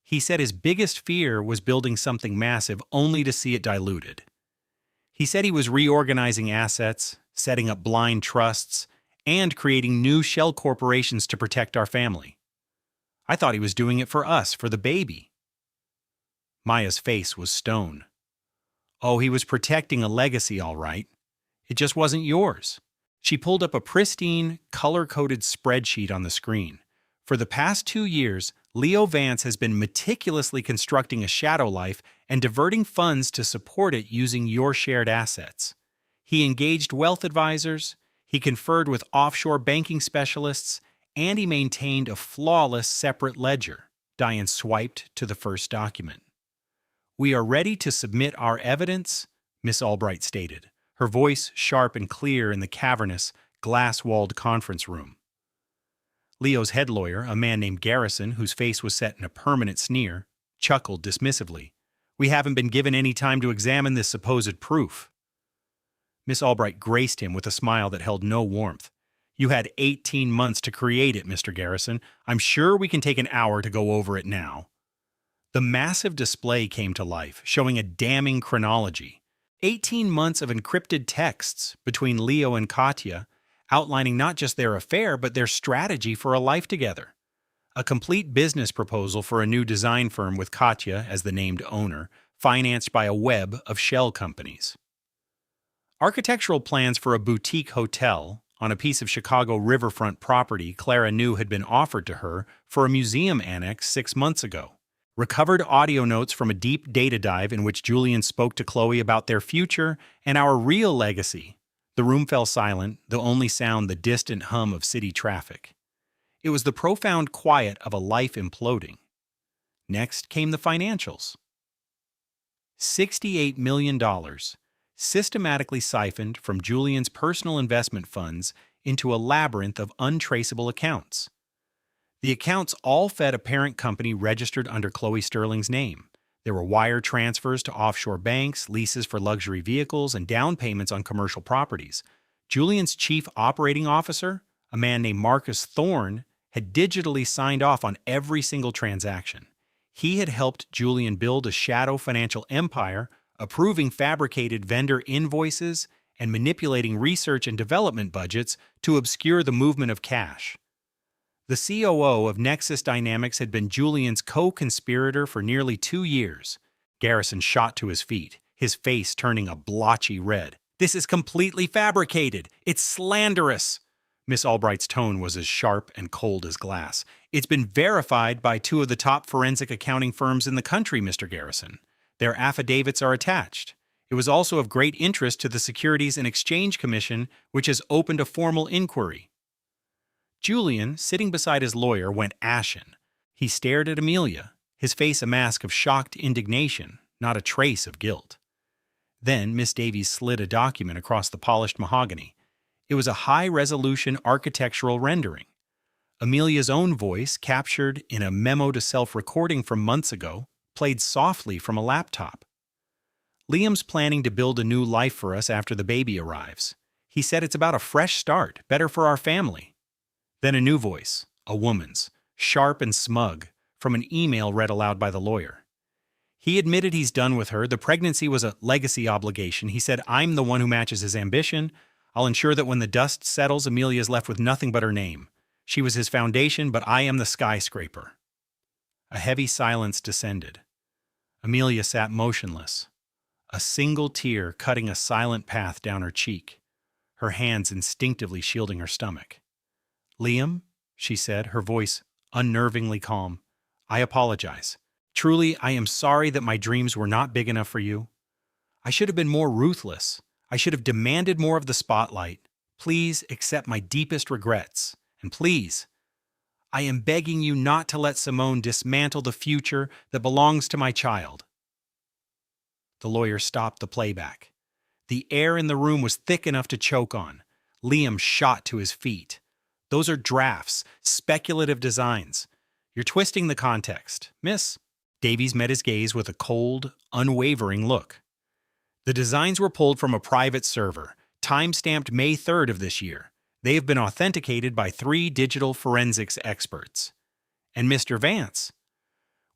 "He said his biggest fear was building something massive only to see it diluted. He said he was reorganizing assets, setting up blind trusts, and creating new shell corporations to protect our family. I thought he was doing it for us, for the baby." Maya's face was stone. "Oh, he was protecting a legacy, all right. It just wasn't yours." She pulled up a pristine, color-coded spreadsheet on the screen. "For the past 2 years, Leo Vance has been meticulously constructing a shadow life and diverting funds to support it using your shared assets. He engaged wealth advisors, he conferred with offshore banking specialists, and he maintained a flawless separate ledger. Diane swiped to the first document. "We are ready to submit our evidence," Miss Albright stated, her voice sharp and clear in the cavernous, glass-walled conference room. Leo's head lawyer, a man named Garrison, whose face was set in a permanent sneer, chuckled dismissively. "We haven't been given any time to examine this supposed proof." Miss Albright graced him with a smile that held no warmth. "You had 18 months to create it, Mr. Garrison. I'm sure we can take an hour to go over it now." The massive display came to life, showing a damning chronology. 18 months of encrypted texts between Leo and Katya, outlining not just their affair, but their strategy for a life together. A complete business proposal for a new design firm with Katya as the named owner, financed by a web of shell companies. Architectural plans for a boutique hotel on a piece of Chicago riverfront property Clara knew had been offered to her for a museum annex 6 months ago. Recovered audio notes from a deep data dive in which Julian spoke to Chloe about their future and our real legacy. The room fell silent, the only sound the distant hum of city traffic. It was the profound quiet of a life imploding. Next came the financials. $68 million, systematically siphoned from Julian's personal investment funds into a labyrinth of untraceable accounts. The accounts all fed a parent company registered under Chloe Sterling's name. There were wire transfers to offshore banks, leases for luxury vehicles, and down payments on commercial properties. Julian's chief operating officer, a man named Marcus Thorne, had digitally signed off on every single transaction. He had helped Julian build a shadow financial empire, approving fabricated vendor invoices and manipulating research and development budgets to obscure the movement of cash. The COO of Nexus Dynamics had been Julian's co-conspirator for nearly 2 years. Garrison shot to his feet, his face turning a blotchy red. "This is completely fabricated! It's slanderous!" Miss Albright's tone was as sharp and cold as glass. "It's been verified by 2 of the top forensic accounting firms in the country, Mr. Garrison. Their affidavits are attached. It was also of great interest to the Securities and Exchange Commission, which has opened a formal inquiry." Julian, sitting beside his lawyer, went ashen. He stared at Amelia, his face a mask of shocked indignation, not a trace of guilt. Then Miss Davies slid a document across the polished mahogany. It was a high-resolution architectural rendering. Amelia's own voice, captured in a memo to self-recording from months ago, played softly from a laptop. "Liam's planning to build a new life for us after the baby arrives. He said it's about a fresh start, better for our family." Then a new voice, a woman's, sharp and smug, from an email read aloud by the lawyer. "He admitted he's done with her. The pregnancy was a legacy obligation. He said, 'I'm the one who matches his ambition. I'll ensure that when the dust settles, Amelia is left with nothing but her name. She was his foundation, but I am the skyscraper.'" A heavy silence descended. Amelia sat motionless, a single tear cutting a silent path down her cheek, her hands instinctively shielding her stomach. "Liam," she said, her voice unnervingly calm, "I apologize. Truly, I am sorry that my dreams were not big enough for you. I should have been more ruthless. I should have demanded more of the spotlight. Please accept my deepest regrets. And please, I am begging you not to let Simone dismantle the future that belongs to my child." The lawyer stopped the playback. The air in the room was thick enough to choke on. Liam shot to his feet. "Those are drafts, speculative designs. You're twisting the context, Miss." Davies met his gaze with a cold, unwavering look. "The designs were pulled from a private server, time-stamped May 3rd of this year. They have been authenticated by 3 digital forensics experts. And Mr. Vance,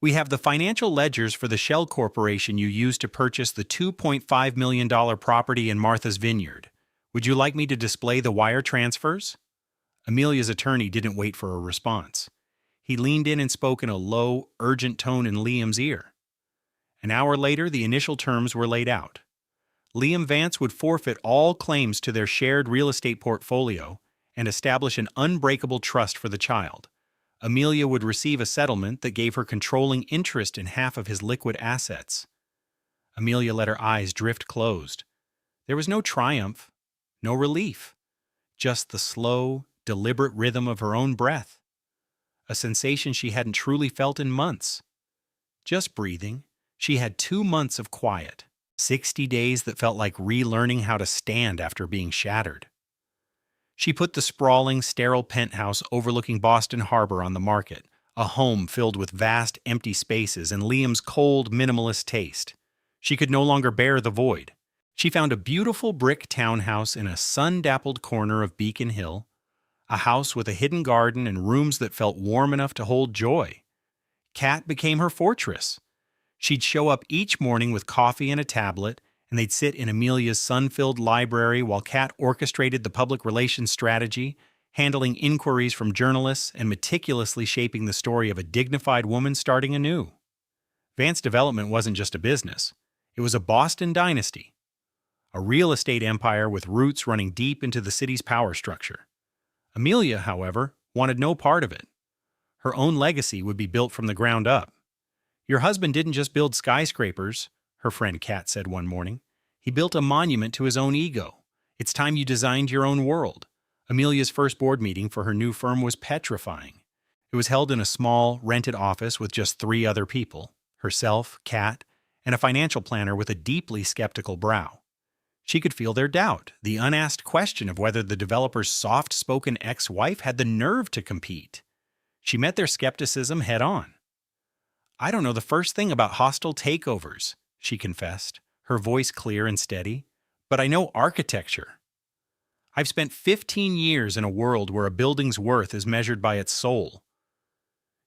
we have the financial ledgers for the shell corporation you used to purchase the $2.5 million property in Martha's Vineyard. Would you like me to display the wire transfers?" Amelia's attorney didn't wait for a response. He leaned in and spoke in a low, urgent tone in Liam's ear. An hour later, the initial terms were laid out. Liam Vance would forfeit all claims to their shared real estate portfolio and establish an unbreakable trust for the child. Amelia would receive a settlement that gave her controlling interest in half of his liquid assets. Amelia let her eyes drift closed. There was no triumph, no relief, just the slow, deliberate rhythm of her own breath, a sensation she hadn't truly felt in months. Just breathing, she had 2 months of quiet, 60 days that felt like relearning how to stand after being shattered. She put the sprawling, sterile penthouse overlooking Boston Harbor on the market, a home filled with vast, empty spaces and Liam's cold, minimalist taste. She could no longer bear the void. She found a beautiful brick townhouse in a sun-dappled corner of Beacon Hill, a house with a hidden garden and rooms that felt warm enough to hold joy. Kat became her fortress. She'd show up each morning with coffee and a tablet, and they'd sit in Amelia's sun-filled library while Kat orchestrated the public relations strategy, handling inquiries from journalists and meticulously shaping the story of a dignified woman starting anew. Vance Development wasn't just a business. It was a Boston dynasty, a real estate empire with roots running deep into the city's power structure. Amelia, however, wanted no part of it. Her own legacy would be built from the ground up. "Your husband didn't just build skyscrapers," her friend Kat said one morning. "He built a monument to his own ego. It's time you designed your own world." Amelia's first board meeting for her new firm was petrifying. It was held in a small, rented office with just 3 other people, herself, Kat, and a financial planner with a deeply skeptical brow. She could feel their doubt, the unasked question of whether the developer's soft-spoken ex-wife had the nerve to compete. She met their skepticism head-on. "I don't know the first thing about hostile takeovers," she confessed, her voice clear and steady, "but I know architecture. I've spent 15 years in a world where a building's worth is measured by its soul.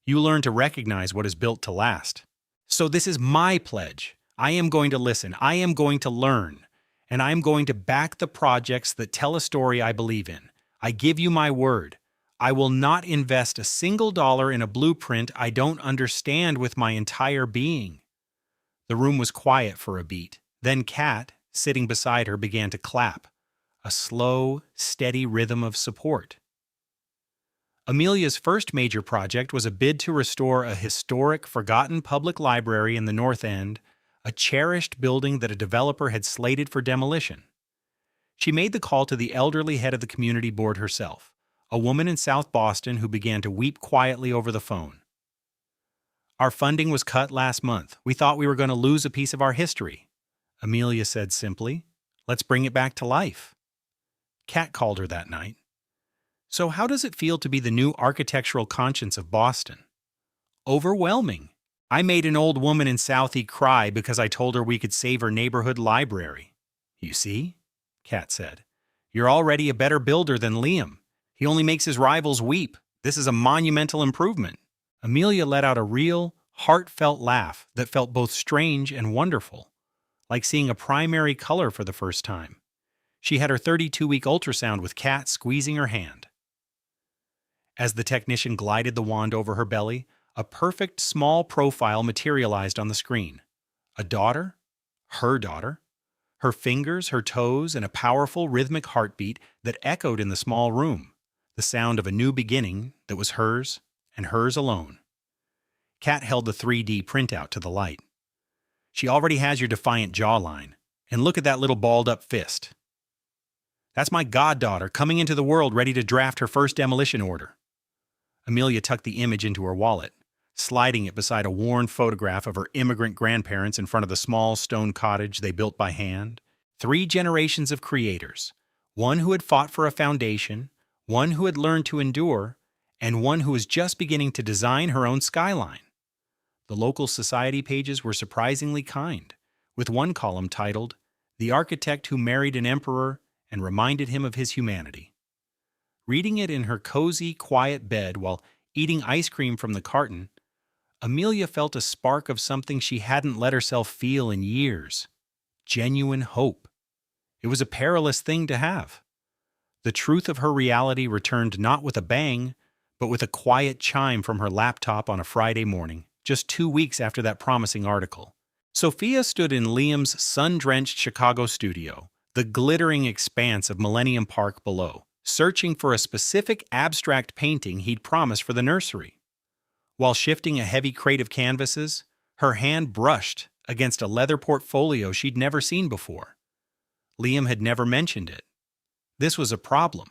You learn to recognize what is built to last. So this is my pledge. I am going to listen. I am going to learn. And I am going to back the projects that tell a story I believe in. I give you my word. I will not invest a single dollar in a blueprint I don't understand with my entire being." The room was quiet for a beat. Then Kat, sitting beside her, began to clap, a slow, steady rhythm of support. Amelia's first major project was a bid to restore a historic, forgotten public library in the North End, a cherished building that a developer had slated for demolition. She made the call to the elderly head of the community board herself, a woman in South Boston who began to weep quietly over the phone. "Our funding was cut last month. We thought we were going to lose a piece of our history," Amelia said simply. "Let's bring it back to life." Kat called her that night. "So how does it feel to be the new architectural conscience of Boston?" "Overwhelming. I made an old woman in Southie cry because I told her we could save her neighborhood library." "You see," Kat said, "you're already a better builder than Liam. He only makes his rivals weep. This is a monumental improvement." Amelia let out a real, heartfelt laugh that felt both strange and wonderful, like seeing a primary color for the first time. She had her 32-week ultrasound with Kat squeezing her hand. As the technician glided the wand over her belly, a perfect small profile materialized on the screen. A daughter? Her daughter? Her fingers, her toes, and a powerful rhythmic heartbeat that echoed in the small room. The sound of a new beginning that was hers and hers alone. Kat held the 3D printout to the light. "She already has your defiant jawline. And look at that little balled-up fist. That's my goddaughter coming into the world ready to draft her first demolition order." Amelia tucked the image into her wallet, sliding it beside a worn photograph of her immigrant grandparents in front of the small stone cottage they built by hand. 3 generations of creators, one who had fought for a foundation, one who had learned to endure, and one who was just beginning to design her own skyline. The local society pages were surprisingly kind, with one column titled, "The Architect Who Married an Emperor and Reminded Him of His Humanity." Reading it in her cozy, quiet bed while eating ice cream from the carton, Amelia felt a spark of something she hadn't let herself feel in years. Genuine hope. It was a perilous thing to have. The truth of her reality returned not with a bang, but with a quiet chime from her laptop on a Friday morning, just 2 weeks after that promising article. Sophia stood in Liam's sun-drenched Chicago studio, the glittering expanse of Millennium Park below, searching for a specific abstract painting he'd promised for the nursery. While shifting a heavy crate of canvases, her hand brushed against a leather portfolio she'd never seen before. Liam had never mentioned it. This was a problem.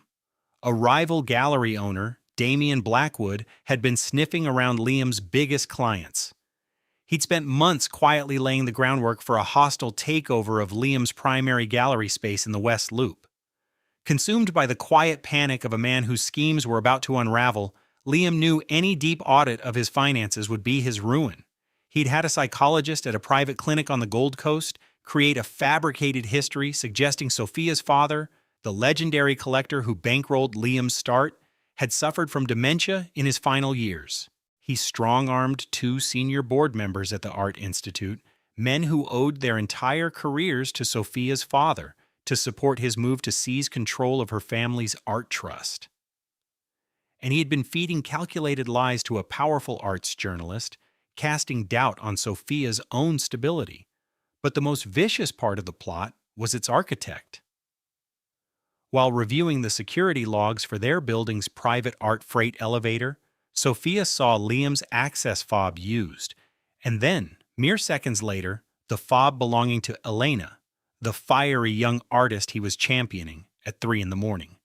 A rival gallery owner, Damian Blackwood, had been sniffing around Liam's biggest clients. He'd spent months quietly laying the groundwork for a hostile takeover of Liam's primary gallery space in the West Loop. Consumed by the quiet panic of a man whose schemes were about to unravel, Liam knew any deep audit of his finances would be his ruin. He'd had a psychologist at a private clinic on the Gold Coast create a fabricated history suggesting Sophia's father, the legendary collector who bankrolled Liam's start, had suffered from dementia in his final years. He strong-armed 2 senior board members at the Art Institute, men who owed their entire careers to Sophia's father, to support his move to seize control of her family's art trust. And he had been feeding calculated lies to a powerful arts journalist, casting doubt on Sophia's own stability. But the most vicious part of the plot was its architect. While reviewing the security logs for their building's private art freight elevator, Sophia saw Liam's access fob used, and then, mere seconds later, the fob belonging to Elena, the fiery young artist he was championing, at 3 in the morning.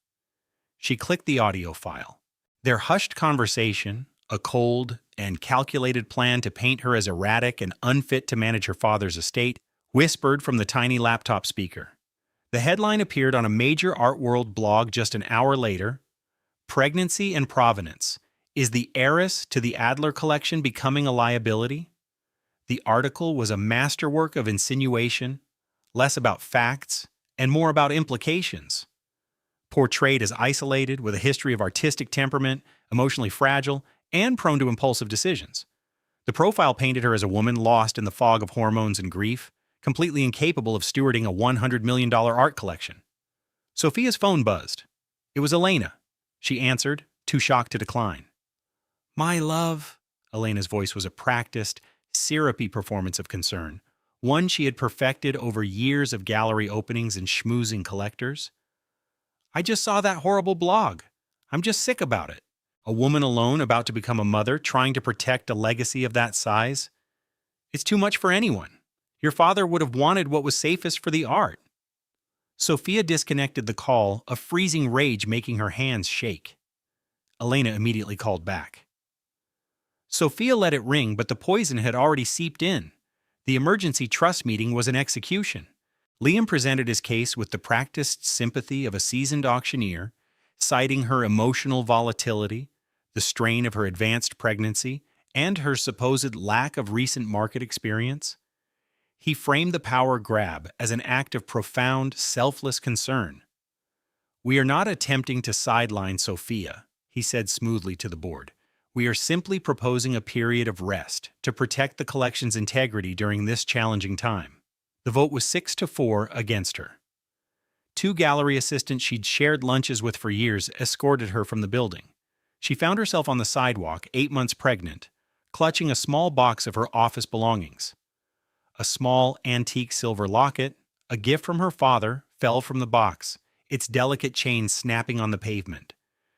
She clicked the audio file. Their hushed conversation, a cold and calculated plan to paint her as erratic and unfit to manage her father's estate, whispered from the tiny laptop speaker. The headline appeared on a major art world blog just an hour later. Pregnancy and Provenance. Is the heiress to the Adler collection becoming a liability? The article was a masterwork of insinuation, less about facts and more about implications. Portrayed as isolated, with a history of artistic temperament, emotionally fragile, and prone to impulsive decisions. The profile painted her as a woman lost in the fog of hormones and grief, completely incapable of stewarding a $100 million art collection. Sophia's phone buzzed. It was Elena. She answered, too shocked to decline. "My love." Elena's voice was a practiced, syrupy performance of concern, one she had perfected over years of gallery openings and schmoozing collectors. "I just saw that horrible blog. I'm just sick about it. A woman alone about to become a mother, trying to protect a legacy of that size. It's too much for anyone. Your father would have wanted what was safest for the art." Sophia disconnected the call, a freezing rage making her hands shake. Elena immediately called back. Sophia let it ring, but the poison had already seeped in. The emergency trust meeting was an execution. Liam presented his case with the practiced sympathy of a seasoned auctioneer, citing her emotional volatility, the strain of her advanced pregnancy, and her supposed lack of recent market experience. He framed the power grab as an act of profound, selfless concern. "We are not attempting to sideline Sophia," he said smoothly to the board. "We are simply proposing a period of rest to protect the collection's integrity during this challenging time." The vote was 6-4 against her. 2 gallery assistants she'd shared lunches with for years escorted her from the building. She found herself on the sidewalk, 8 months pregnant, clutching a small box of her office belongings. A small antique silver locket, a gift from her father, fell from the box, its delicate chain snapping on the pavement.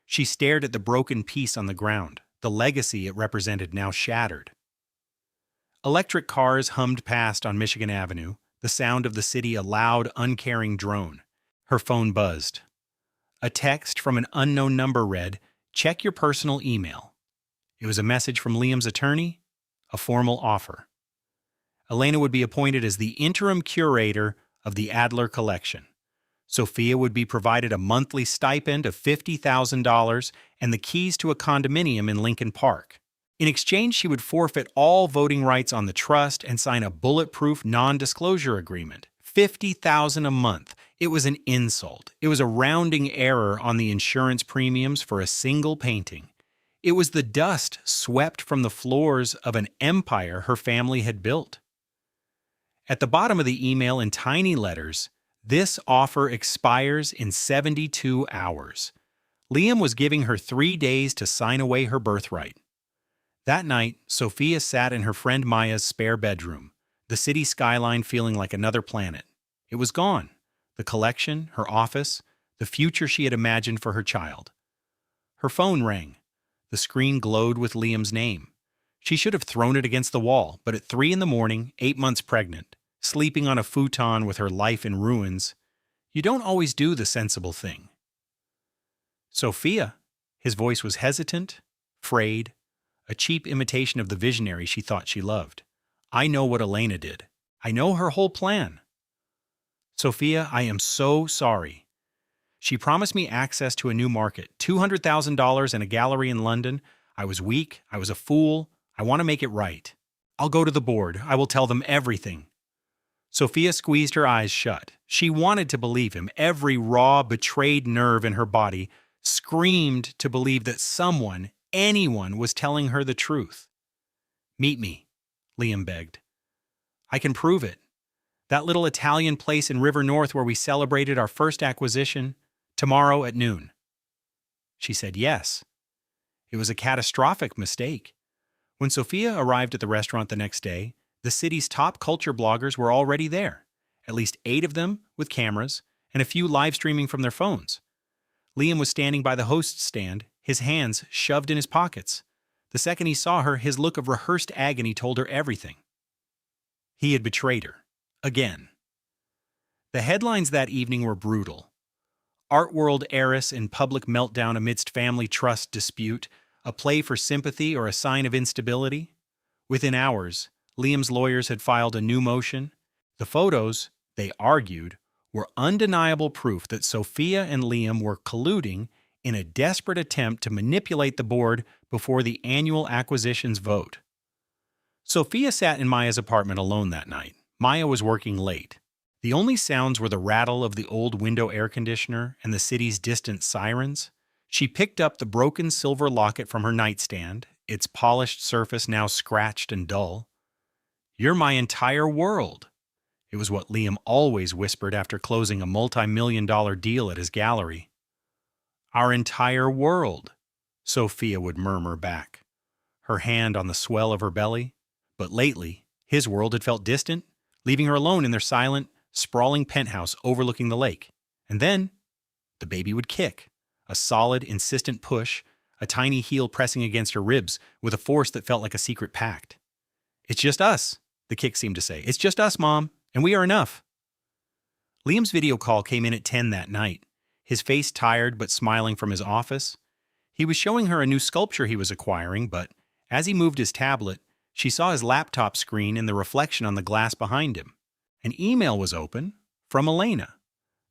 She stared at the broken piece on the ground, the legacy it represented now shattered. Electric cars hummed past on Michigan Avenue, the sound of the city a loud, uncaring drone. Her phone buzzed. A text from an unknown number read, "Check your personal email." It was a message from Liam's attorney, a formal offer. Elena would be appointed as the interim curator of the Adler collection. Sophia would be provided a monthly stipend of $50,000 and the keys to a condominium in Lincoln Park. In exchange, she would forfeit all voting rights on the trust and sign a bulletproof non-disclosure agreement. $50,000 a month. It was an insult. It was a rounding error on the insurance premiums for a single painting. It was the dust swept from the floors of an empire her family had built. At the bottom of the email in tiny letters, "This offer expires in 72 hours." Liam was giving her 3 days to sign away her birthright. That night, Sophia sat in her friend Maya's spare bedroom, the city skyline feeling like another planet. It was gone. The collection, her office, the future she had imagined for her child. Her phone rang. The screen glowed with Liam's name. She should have thrown it against the wall, but at 3 in the morning, 8 months pregnant, sleeping on a futon with her life in ruins, you don't always do the sensible thing. Sophia. His voice was hesitant, frayed, a cheap imitation of the visionary she thought she loved. I know what Elena did. I know her whole plan. Sophia, I am so sorry. She promised me access to a new market, $200,000 and a gallery in London. I was weak. I was a fool. I want to make it right. I'll go to the board. I will tell them everything. Sophia squeezed her eyes shut. She wanted to believe him. Every raw, betrayed nerve in her body screamed to believe that someone, anyone, was telling her the truth. Meet me, Liam begged. I can prove it. That little Italian place in River North where we celebrated our first acquisition, tomorrow at noon. She said yes. It was a catastrophic mistake. When Sophia arrived at the restaurant the next day, the city's top culture bloggers were already there, at least 8 of them with cameras and a few live streaming from their phones. Liam was standing by the host's stand, his hands shoved in his pockets. The second he saw her, his look of rehearsed agony told her everything. He had betrayed her. Again. The headlines that evening were brutal. Art world heiress in public meltdown amidst family trust dispute, a play for sympathy or a sign of instability. Within hours, Liam's lawyers had filed a new motion. The photos, they argued, were undeniable proof that Sophia and Liam were colluding in a desperate attempt to manipulate the board before the annual acquisitions vote. Sophia sat in Maya's apartment alone that night. Maya was working late. The only sounds were the rattle of the old window air conditioner and the city's distant sirens. She picked up the broken silver locket from her nightstand, its polished surface now scratched and dull. You're my entire world. It was what Liam always whispered after closing a multi-million-dollar deal at his gallery. Our entire world, Sophia would murmur back, her hand on the swell of her belly. But lately, his world had felt distant, leaving her alone in their silent, sprawling penthouse overlooking the lake. And then, the baby would kick, a solid, insistent push, a tiny heel pressing against her ribs with a force that felt like a secret pact. It's just us, the kick seemed to say. It's just us, Mom, and we are enough. Liam's video call came in at 10 that night, his face tired but smiling from his office. He was showing her a new sculpture he was acquiring, but as he moved his tablet, she saw his laptop screen and the reflection on the glass behind him. An email was open from Elena.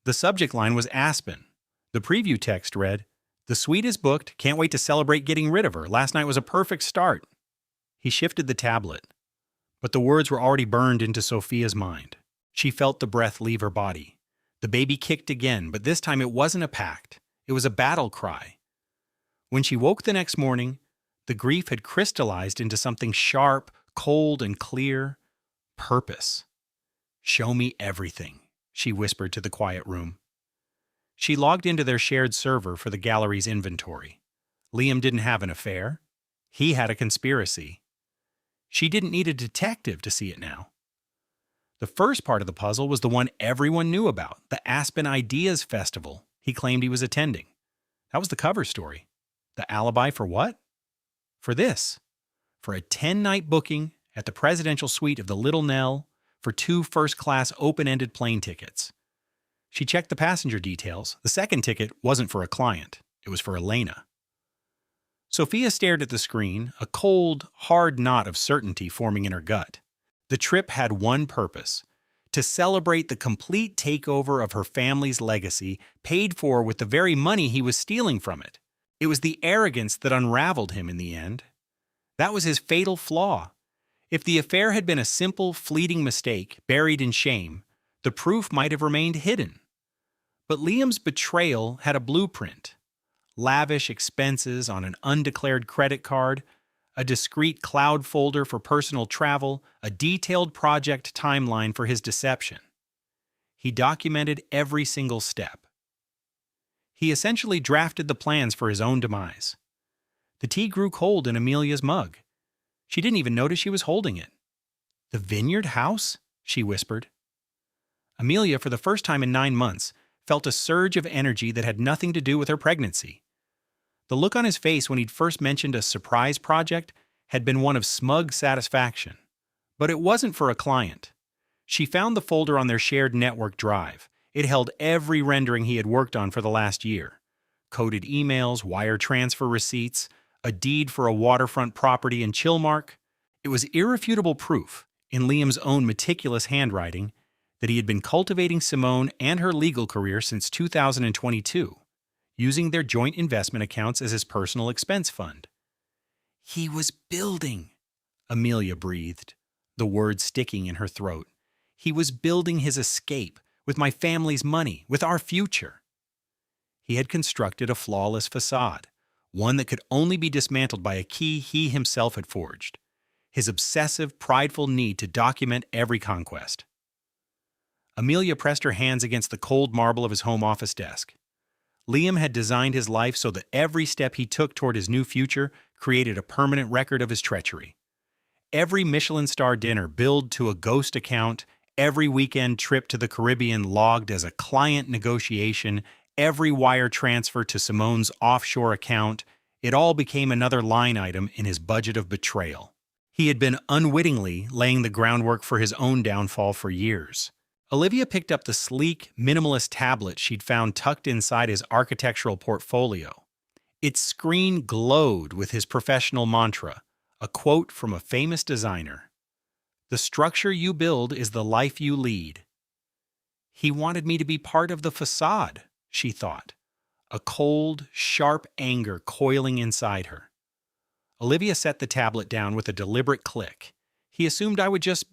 The subject line was Aspen. The preview text read, "The suite is booked. Can't wait to celebrate getting rid of her. Last night was a perfect start." He shifted the tablet, but the words were already burned into Sophia's mind. She felt the breath leave her body. The baby kicked again, but this time it wasn't a pact. It was a battle cry. When she woke the next morning, the grief had crystallized into something sharp, cold, and clear. Purpose. "Show me everything," she whispered to the quiet room. She logged into their shared server for the gallery's inventory. Liam didn't have an affair. He had a conspiracy. She didn't need a detective to see it now. The first part of the puzzle was the one everyone knew about, the Aspen Ideas Festival he claimed he was attending. That was the cover story. The alibi for what? For this. For a 10-night booking at the presidential suite of the Little Nell for 2 first-class open-ended plane tickets. She checked the passenger details. The second ticket wasn't for a client. It was for Elena. Sophia stared at the screen, a cold, hard knot of certainty forming in her gut. The trip had one purpose: to celebrate the complete takeover of her family's legacy, paid for with the very money he was stealing from it. It was the arrogance that unraveled him in the end. That was his fatal flaw. If the affair had been a simple, fleeting mistake, buried in shame, the proof might have remained hidden. But Liam's betrayal had a blueprint. Lavish expenses on an undeclared credit card, a discreet cloud folder for personal travel, a detailed project timeline for his deception. He documented every single step. He essentially drafted the plans for his own demise. The tea grew cold in Amelia's mug. She didn't even notice she was holding it. "The Vineyard House?" she whispered. Amelia, for the first time in 9 months, felt a surge of energy that had nothing to do with her pregnancy. The look on his face when he'd first mentioned a surprise project had been one of smug satisfaction. But it wasn't for a client. She found the folder on their shared network drive. It held every rendering he had worked on for the last year. Coded emails, wire transfer receipts, a deed for a waterfront property in Chilmark. It was irrefutable proof, in Liam's own meticulous handwriting, that he had been cultivating Simone and her legal career since 2022, using their joint investment accounts as his personal expense fund. He was building, Amelia breathed, the words sticking in her throat. He was building his escape, with my family's money, with our future. He had constructed a flawless facade, one that could only be dismantled by a key he himself had forged, his obsessive, prideful need to document every conquest. Amelia pressed her hands against the cold marble of his home office desk. Liam had designed his life so that every step he took toward his new future created a permanent record of his treachery. Every Michelin star dinner billed to a ghost account, every weekend trip to the Caribbean logged as a client negotiation, every wire transfer to Simone's offshore account, it all became another line item in his budget of betrayal. He had been unwittingly laying the groundwork for his own downfall for years. Olivia picked up the sleek, minimalist tablet she'd found tucked inside his architectural portfolio. Its screen glowed with his professional mantra, a quote from a famous designer. "The structure you build is the life you lead." He wanted me to be part of the facade, she thought, a cold, sharp anger coiling inside her. Olivia set the tablet down with a deliberate click. He assumed I would just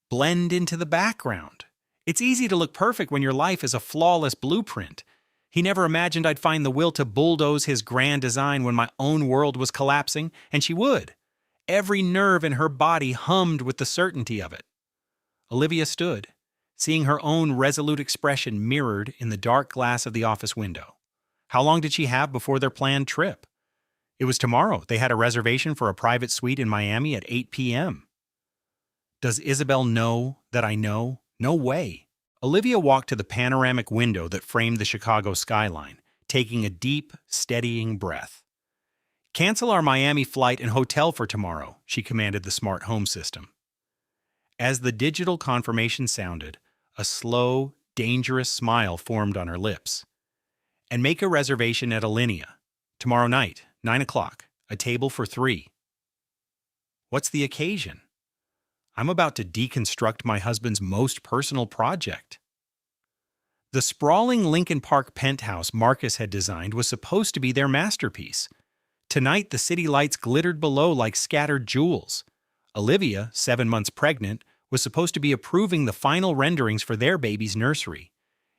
blend into the background. It's easy to look perfect when your life is a flawless blueprint. He never imagined I'd find the will to bulldoze his grand design when my own world was collapsing, and she would. Every nerve in her body hummed with the certainty of it. Olivia stood, seeing her own resolute expression mirrored in the dark glass of the office window. How long did she have before their planned trip? It was tomorrow. They had a reservation for a private suite in Miami at 8 p.m. Does Isabel know that I know? No way. Olivia walked to the panoramic window that framed the Chicago skyline, taking a deep, steadying breath. "Cancel our Miami flight and hotel for tomorrow," she commanded the smart home system. As the digital confirmation sounded, a slow, dangerous smile formed on her lips. "And make a reservation at Alinea. Tomorrow night, 9 o'clock, a table for 3. What's the occasion? I'm about to deconstruct my husband's most personal project. The sprawling Lincoln Park penthouse Marcus had designed was supposed to be their masterpiece. Tonight, the city lights glittered below like scattered jewels. Olivia, 7 months pregnant, was supposed to be approving the final renderings for their baby's nursery.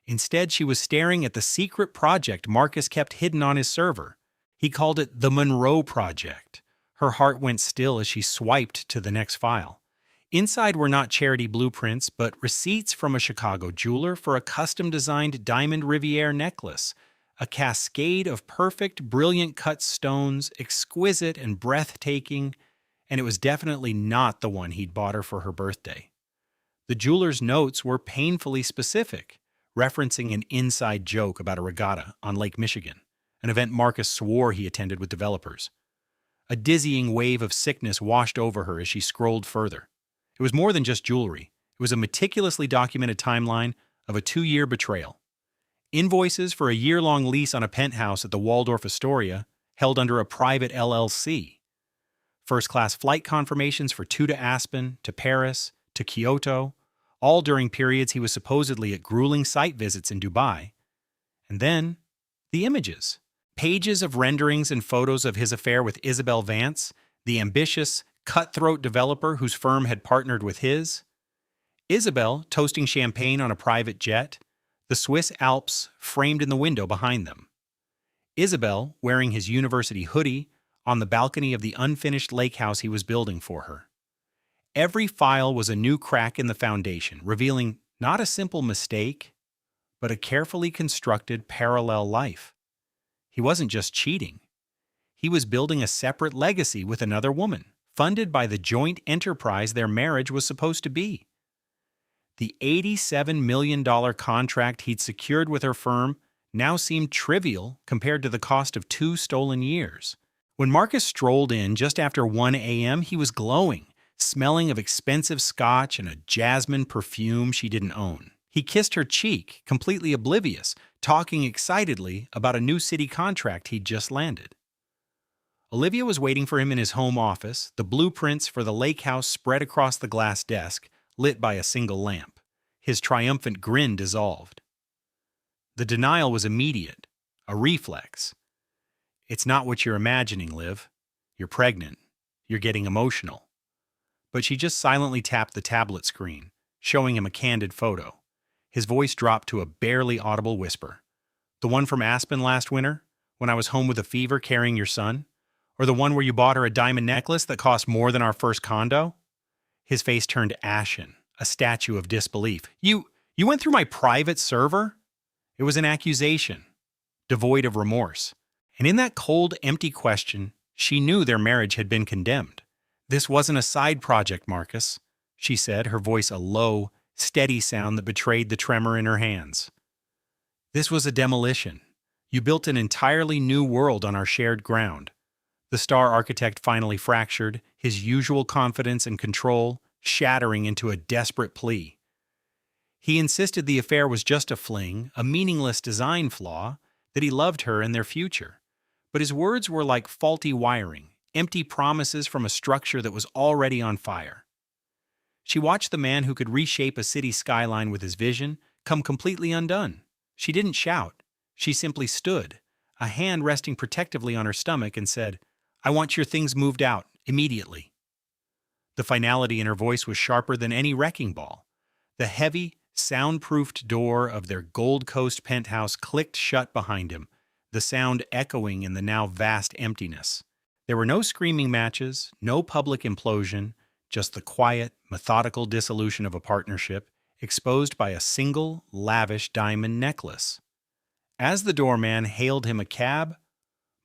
Instead, she was staring at the secret project Marcus kept hidden on his server. He called it the Monroe Project. Her heart went still as she swiped to the next file. Inside were not charity blueprints, but receipts from a Chicago jeweler for a custom-designed diamond Riviere necklace, a cascade of perfect, brilliant cut stones, exquisite and breathtaking, and it was definitely not the one he'd bought her for her birthday. The jeweler's notes were painfully specific, referencing an inside joke about a regatta on Lake Michigan, an event Marcus swore he attended with developers. A dizzying wave of sickness washed over her as she scrolled further. It was more than just jewelry. It was a meticulously documented timeline of a 2-year betrayal. Invoices for a year-long lease on a penthouse at the Waldorf Astoria, held under a private LLC. First-class flight confirmations for 2 to Aspen, to Paris, to Kyoto, all during periods he was supposedly at grueling site visits in Dubai. And then, the images. Pages of renderings and photos of his affair with Isabel Vance, the ambitious, cutthroat developer whose firm had partnered with his. Isabel toasting champagne on a private jet, the Swiss Alps framed in the window behind them. Isabel wearing his university hoodie on the balcony of the unfinished lake house he was building for her. Every file was a new crack in the foundation, revealing not a simple mistake, but a carefully constructed parallel life. He wasn't just cheating. He was building a separate legacy with another woman, funded by the joint enterprise their marriage was supposed to be. The $87 million contract he'd secured with her firm now seemed trivial compared to the cost of 2 stolen years. When Marcus strolled in just after 1 a.m., he was glowing, smelling of expensive scotch and a jasmine perfume she didn't own. He kissed her cheek, completely oblivious, talking excitedly about a new city contract he'd just landed. Olivia was waiting for him in his home office, the blueprints for the lake house spread across the glass desk, lit by a single lamp. His triumphant grin dissolved. The denial was immediate, a reflex. It's not what you're imagining, Liv. You're pregnant. You're getting emotional. But she just silently tapped the tablet screen, showing him a candid photo. His voice dropped to a barely audible whisper. The one from Aspen last winter, when I was home with a fever carrying your son? Or the one where you bought her a diamond necklace that cost more than our first condo? His face turned ashen, a statue of disbelief. You went through my private server? It was an accusation, devoid of remorse. And in that cold, empty question, she knew their marriage had been condemned. This wasn't a side project, Marcus, she said, her voice a low, steady sound that betrayed the tremor in her hands. This was a demolition. You built an entirely new world on our shared ground. The star architect finally fractured, his usual confidence and control shattering into a desperate plea. He insisted the affair was just a fling, a meaningless design flaw, that he loved her and their future. But his words were like faulty wiring, empty promises from a structure that was already on fire. She watched the man who could reshape a city skyline with his vision come completely undone. She didn't shout. She simply stood, a hand resting protectively on her stomach, and said, I want your things moved out, immediately. The finality in her voice was sharper than any wrecking ball. The heavy, soundproofed door of their Gold Coast penthouse clicked shut behind him, the sound echoing in the now vast emptiness. There were no screaming matches, no public implosion, just the quiet, methodical dissolution of a partnership exposed by a single, lavish diamond necklace. As the doorman hailed him a cab,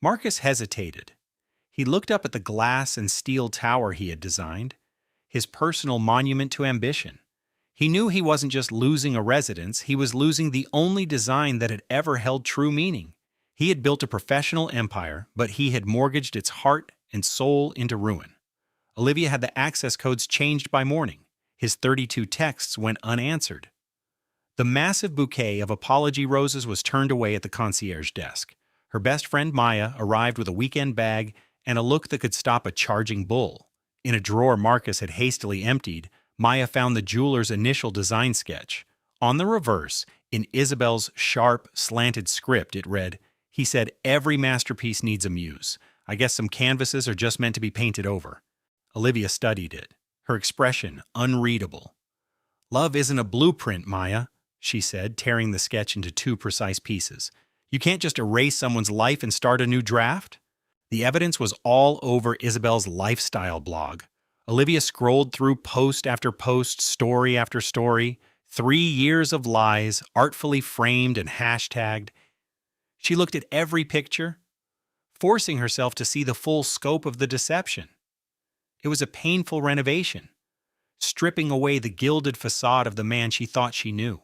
Marcus hesitated. He looked up at the glass and steel tower he had designed, his personal monument to ambition. He knew he wasn't just losing a residence, he was losing the only design that had ever held true meaning. He had built a professional empire, but he had mortgaged its heart and soul into ruin. Olivia had the access codes changed by morning. His 32 texts went unanswered. The massive bouquet of apology roses was turned away at the concierge desk. Her best friend Maya arrived with a weekend bag and a look that could stop a charging bull. In a drawer Marcus had hastily emptied, Maya found the jeweler's initial design sketch. On the reverse, in Isabel's sharp, slanted script, it read, he said, every masterpiece needs a muse. I guess some canvases are just meant to be painted over. Olivia studied it, her expression unreadable. Love isn't a blueprint, Maya, she said, tearing the sketch into 2 precise pieces. You can't just erase someone's life and start a new draft. The evidence was all over Isabel's lifestyle blog. Olivia scrolled through post after post, story after story, 3 years of lies, artfully framed and hashtagged. She looked at every picture, forcing herself to see the full scope of the deception. It was a painful renovation, stripping away the gilded facade of the man she thought she knew.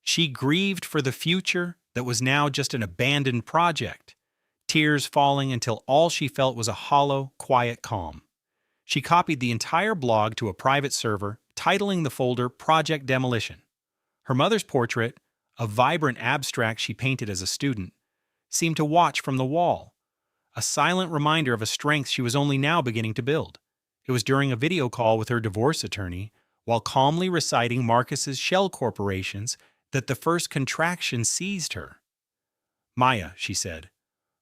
She grieved for the future that was now just an abandoned project, tears falling until all she felt was a hollow, quiet calm. She copied the entire blog to a private server, titling the folder Project Demolition. Her mother's portrait, a vibrant abstract she painted as a student, seemed to watch from the wall, a silent reminder of a strength she was only now beginning to build. It was during a video call with her divorce attorney, while calmly reciting Marcus's shell corporations, that the first contraction seized her. Maya, she said,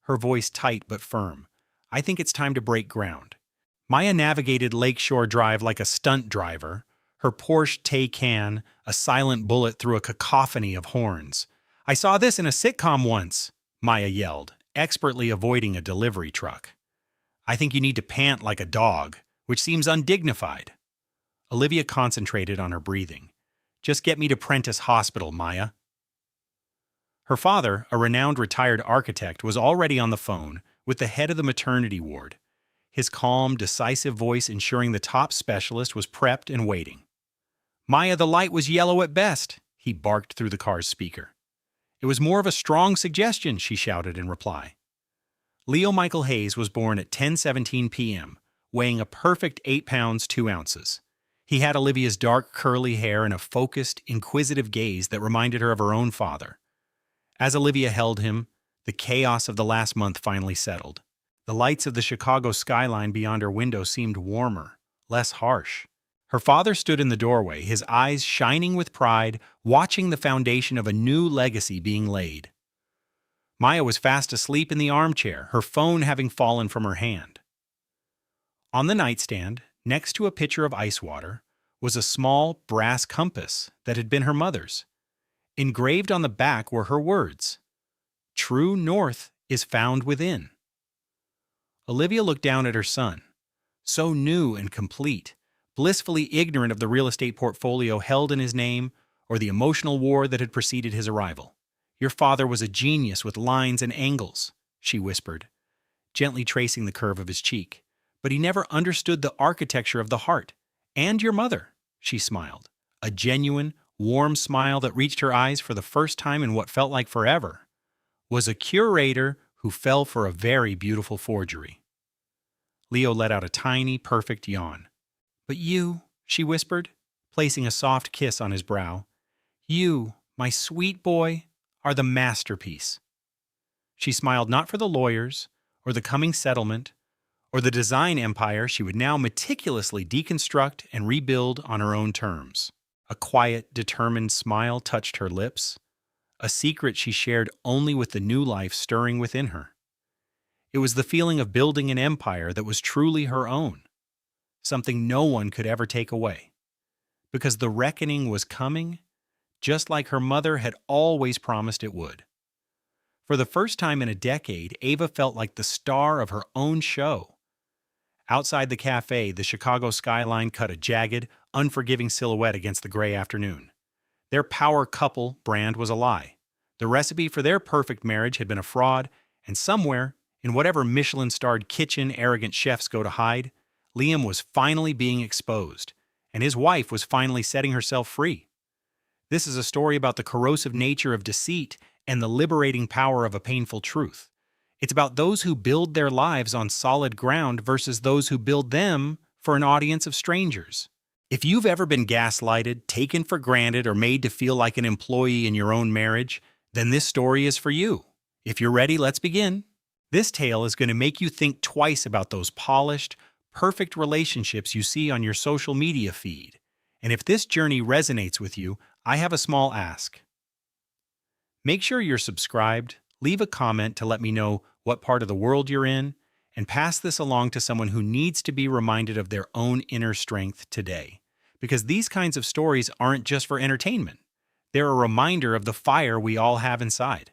her voice tight but firm, I think it's time to break ground. Maya navigated Lakeshore Drive like a stunt driver, her Porsche Taycan a silent bullet through a cacophony of horns. I saw this in a sitcom once, Maya yelled, expertly avoiding a delivery truck. I think you need to pant like a dog, which seems undignified. Olivia concentrated on her breathing. Just get me to Prentice Hospital, Maya. Her father, a renowned retired architect, was already on the phone with the head of the maternity ward, his calm, decisive voice ensuring the top specialist was prepped and waiting. Maya, the light was yellow at best, he barked through the car's speaker. It was more of a strong suggestion, she shouted in reply. Leo Michael Hayes was born at 10:17 p.m., weighing a perfect 8 pounds 2 ounces. He had Olivia's dark curly hair and a focused, inquisitive gaze that reminded her of her own father. As Olivia held him, the chaos of the last month finally settled. The lights of the Chicago skyline beyond her window seemed warmer, less harsh. Her father stood in the doorway, his eyes shining with pride, watching the foundation of a new legacy being laid. Maya was fast asleep in the armchair, her phone having fallen from her hand. On the nightstand, next to a pitcher of ice water, was a small brass compass that had been her mother's. Engraved on the back were her words, "True north is found within." Olivia looked down at her son, so new and complete, blissfully ignorant of the real estate portfolio held in his name or the emotional war that had preceded his arrival. "Your father was a genius with lines and angles," she whispered, gently tracing the curve of his cheek. "But he never understood the architecture of the heart. And your mother," she smiled, a genuine, warm smile that reached her eyes for the first time in what felt like forever, "was a curator who fell for a very beautiful forgery." Leo let out a tiny, perfect yawn. "But you," she whispered, placing a soft kiss on his brow, "you, my sweet boy, are the masterpiece." She smiled not for the lawyers, or the coming settlement, or the design empire she would now meticulously deconstruct and rebuild on her own terms. A quiet, determined smile touched her lips, a secret she shared only with the new life stirring within her. It was the feeling of building an empire that was truly her own, something no one could ever take away. Because the reckoning was coming, just like her mother had always promised it would. For the first time in a decade, Ava felt like the star of her own show. Outside the cafe, the Chicago skyline cut a jagged, unforgiving silhouette against the gray afternoon. Their power couple brand was a lie. The recipe for their perfect marriage had been a fraud, and somewhere, in whatever Michelin-starred kitchen arrogant chefs go to hide, Liam was finally being exposed, and his wife was finally setting herself free. This is a story about the corrosive nature of deceit and the liberating power of a painful truth. It's about those who build their lives on solid ground versus those who build them for an audience of strangers. If you've ever been gaslighted, taken for granted, or made to feel like an employee in your own marriage, then this story is for you. If you're ready, let's begin. This tale is going to make you think twice about those polished, perfect relationships you see on your social media feed. And if this journey resonates with you, I have a small ask. Make sure you're subscribed, leave a comment to let me know what part of the world you're in, and pass this along to someone who needs to be reminded of their own inner strength today. Because these kinds of stories aren't just for entertainment. They're a reminder of the fire we all have inside.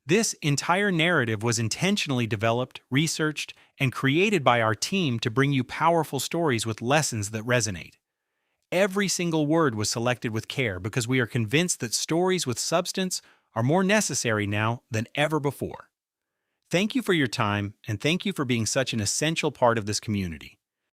This entire narrative was intentionally developed, researched, and created by our team to bring you powerful stories with lessons that resonate. Every single word was selected with care because we are convinced that stories with substance are more necessary now than ever before. Thank you for your time, and thank you for being such an essential part of this community.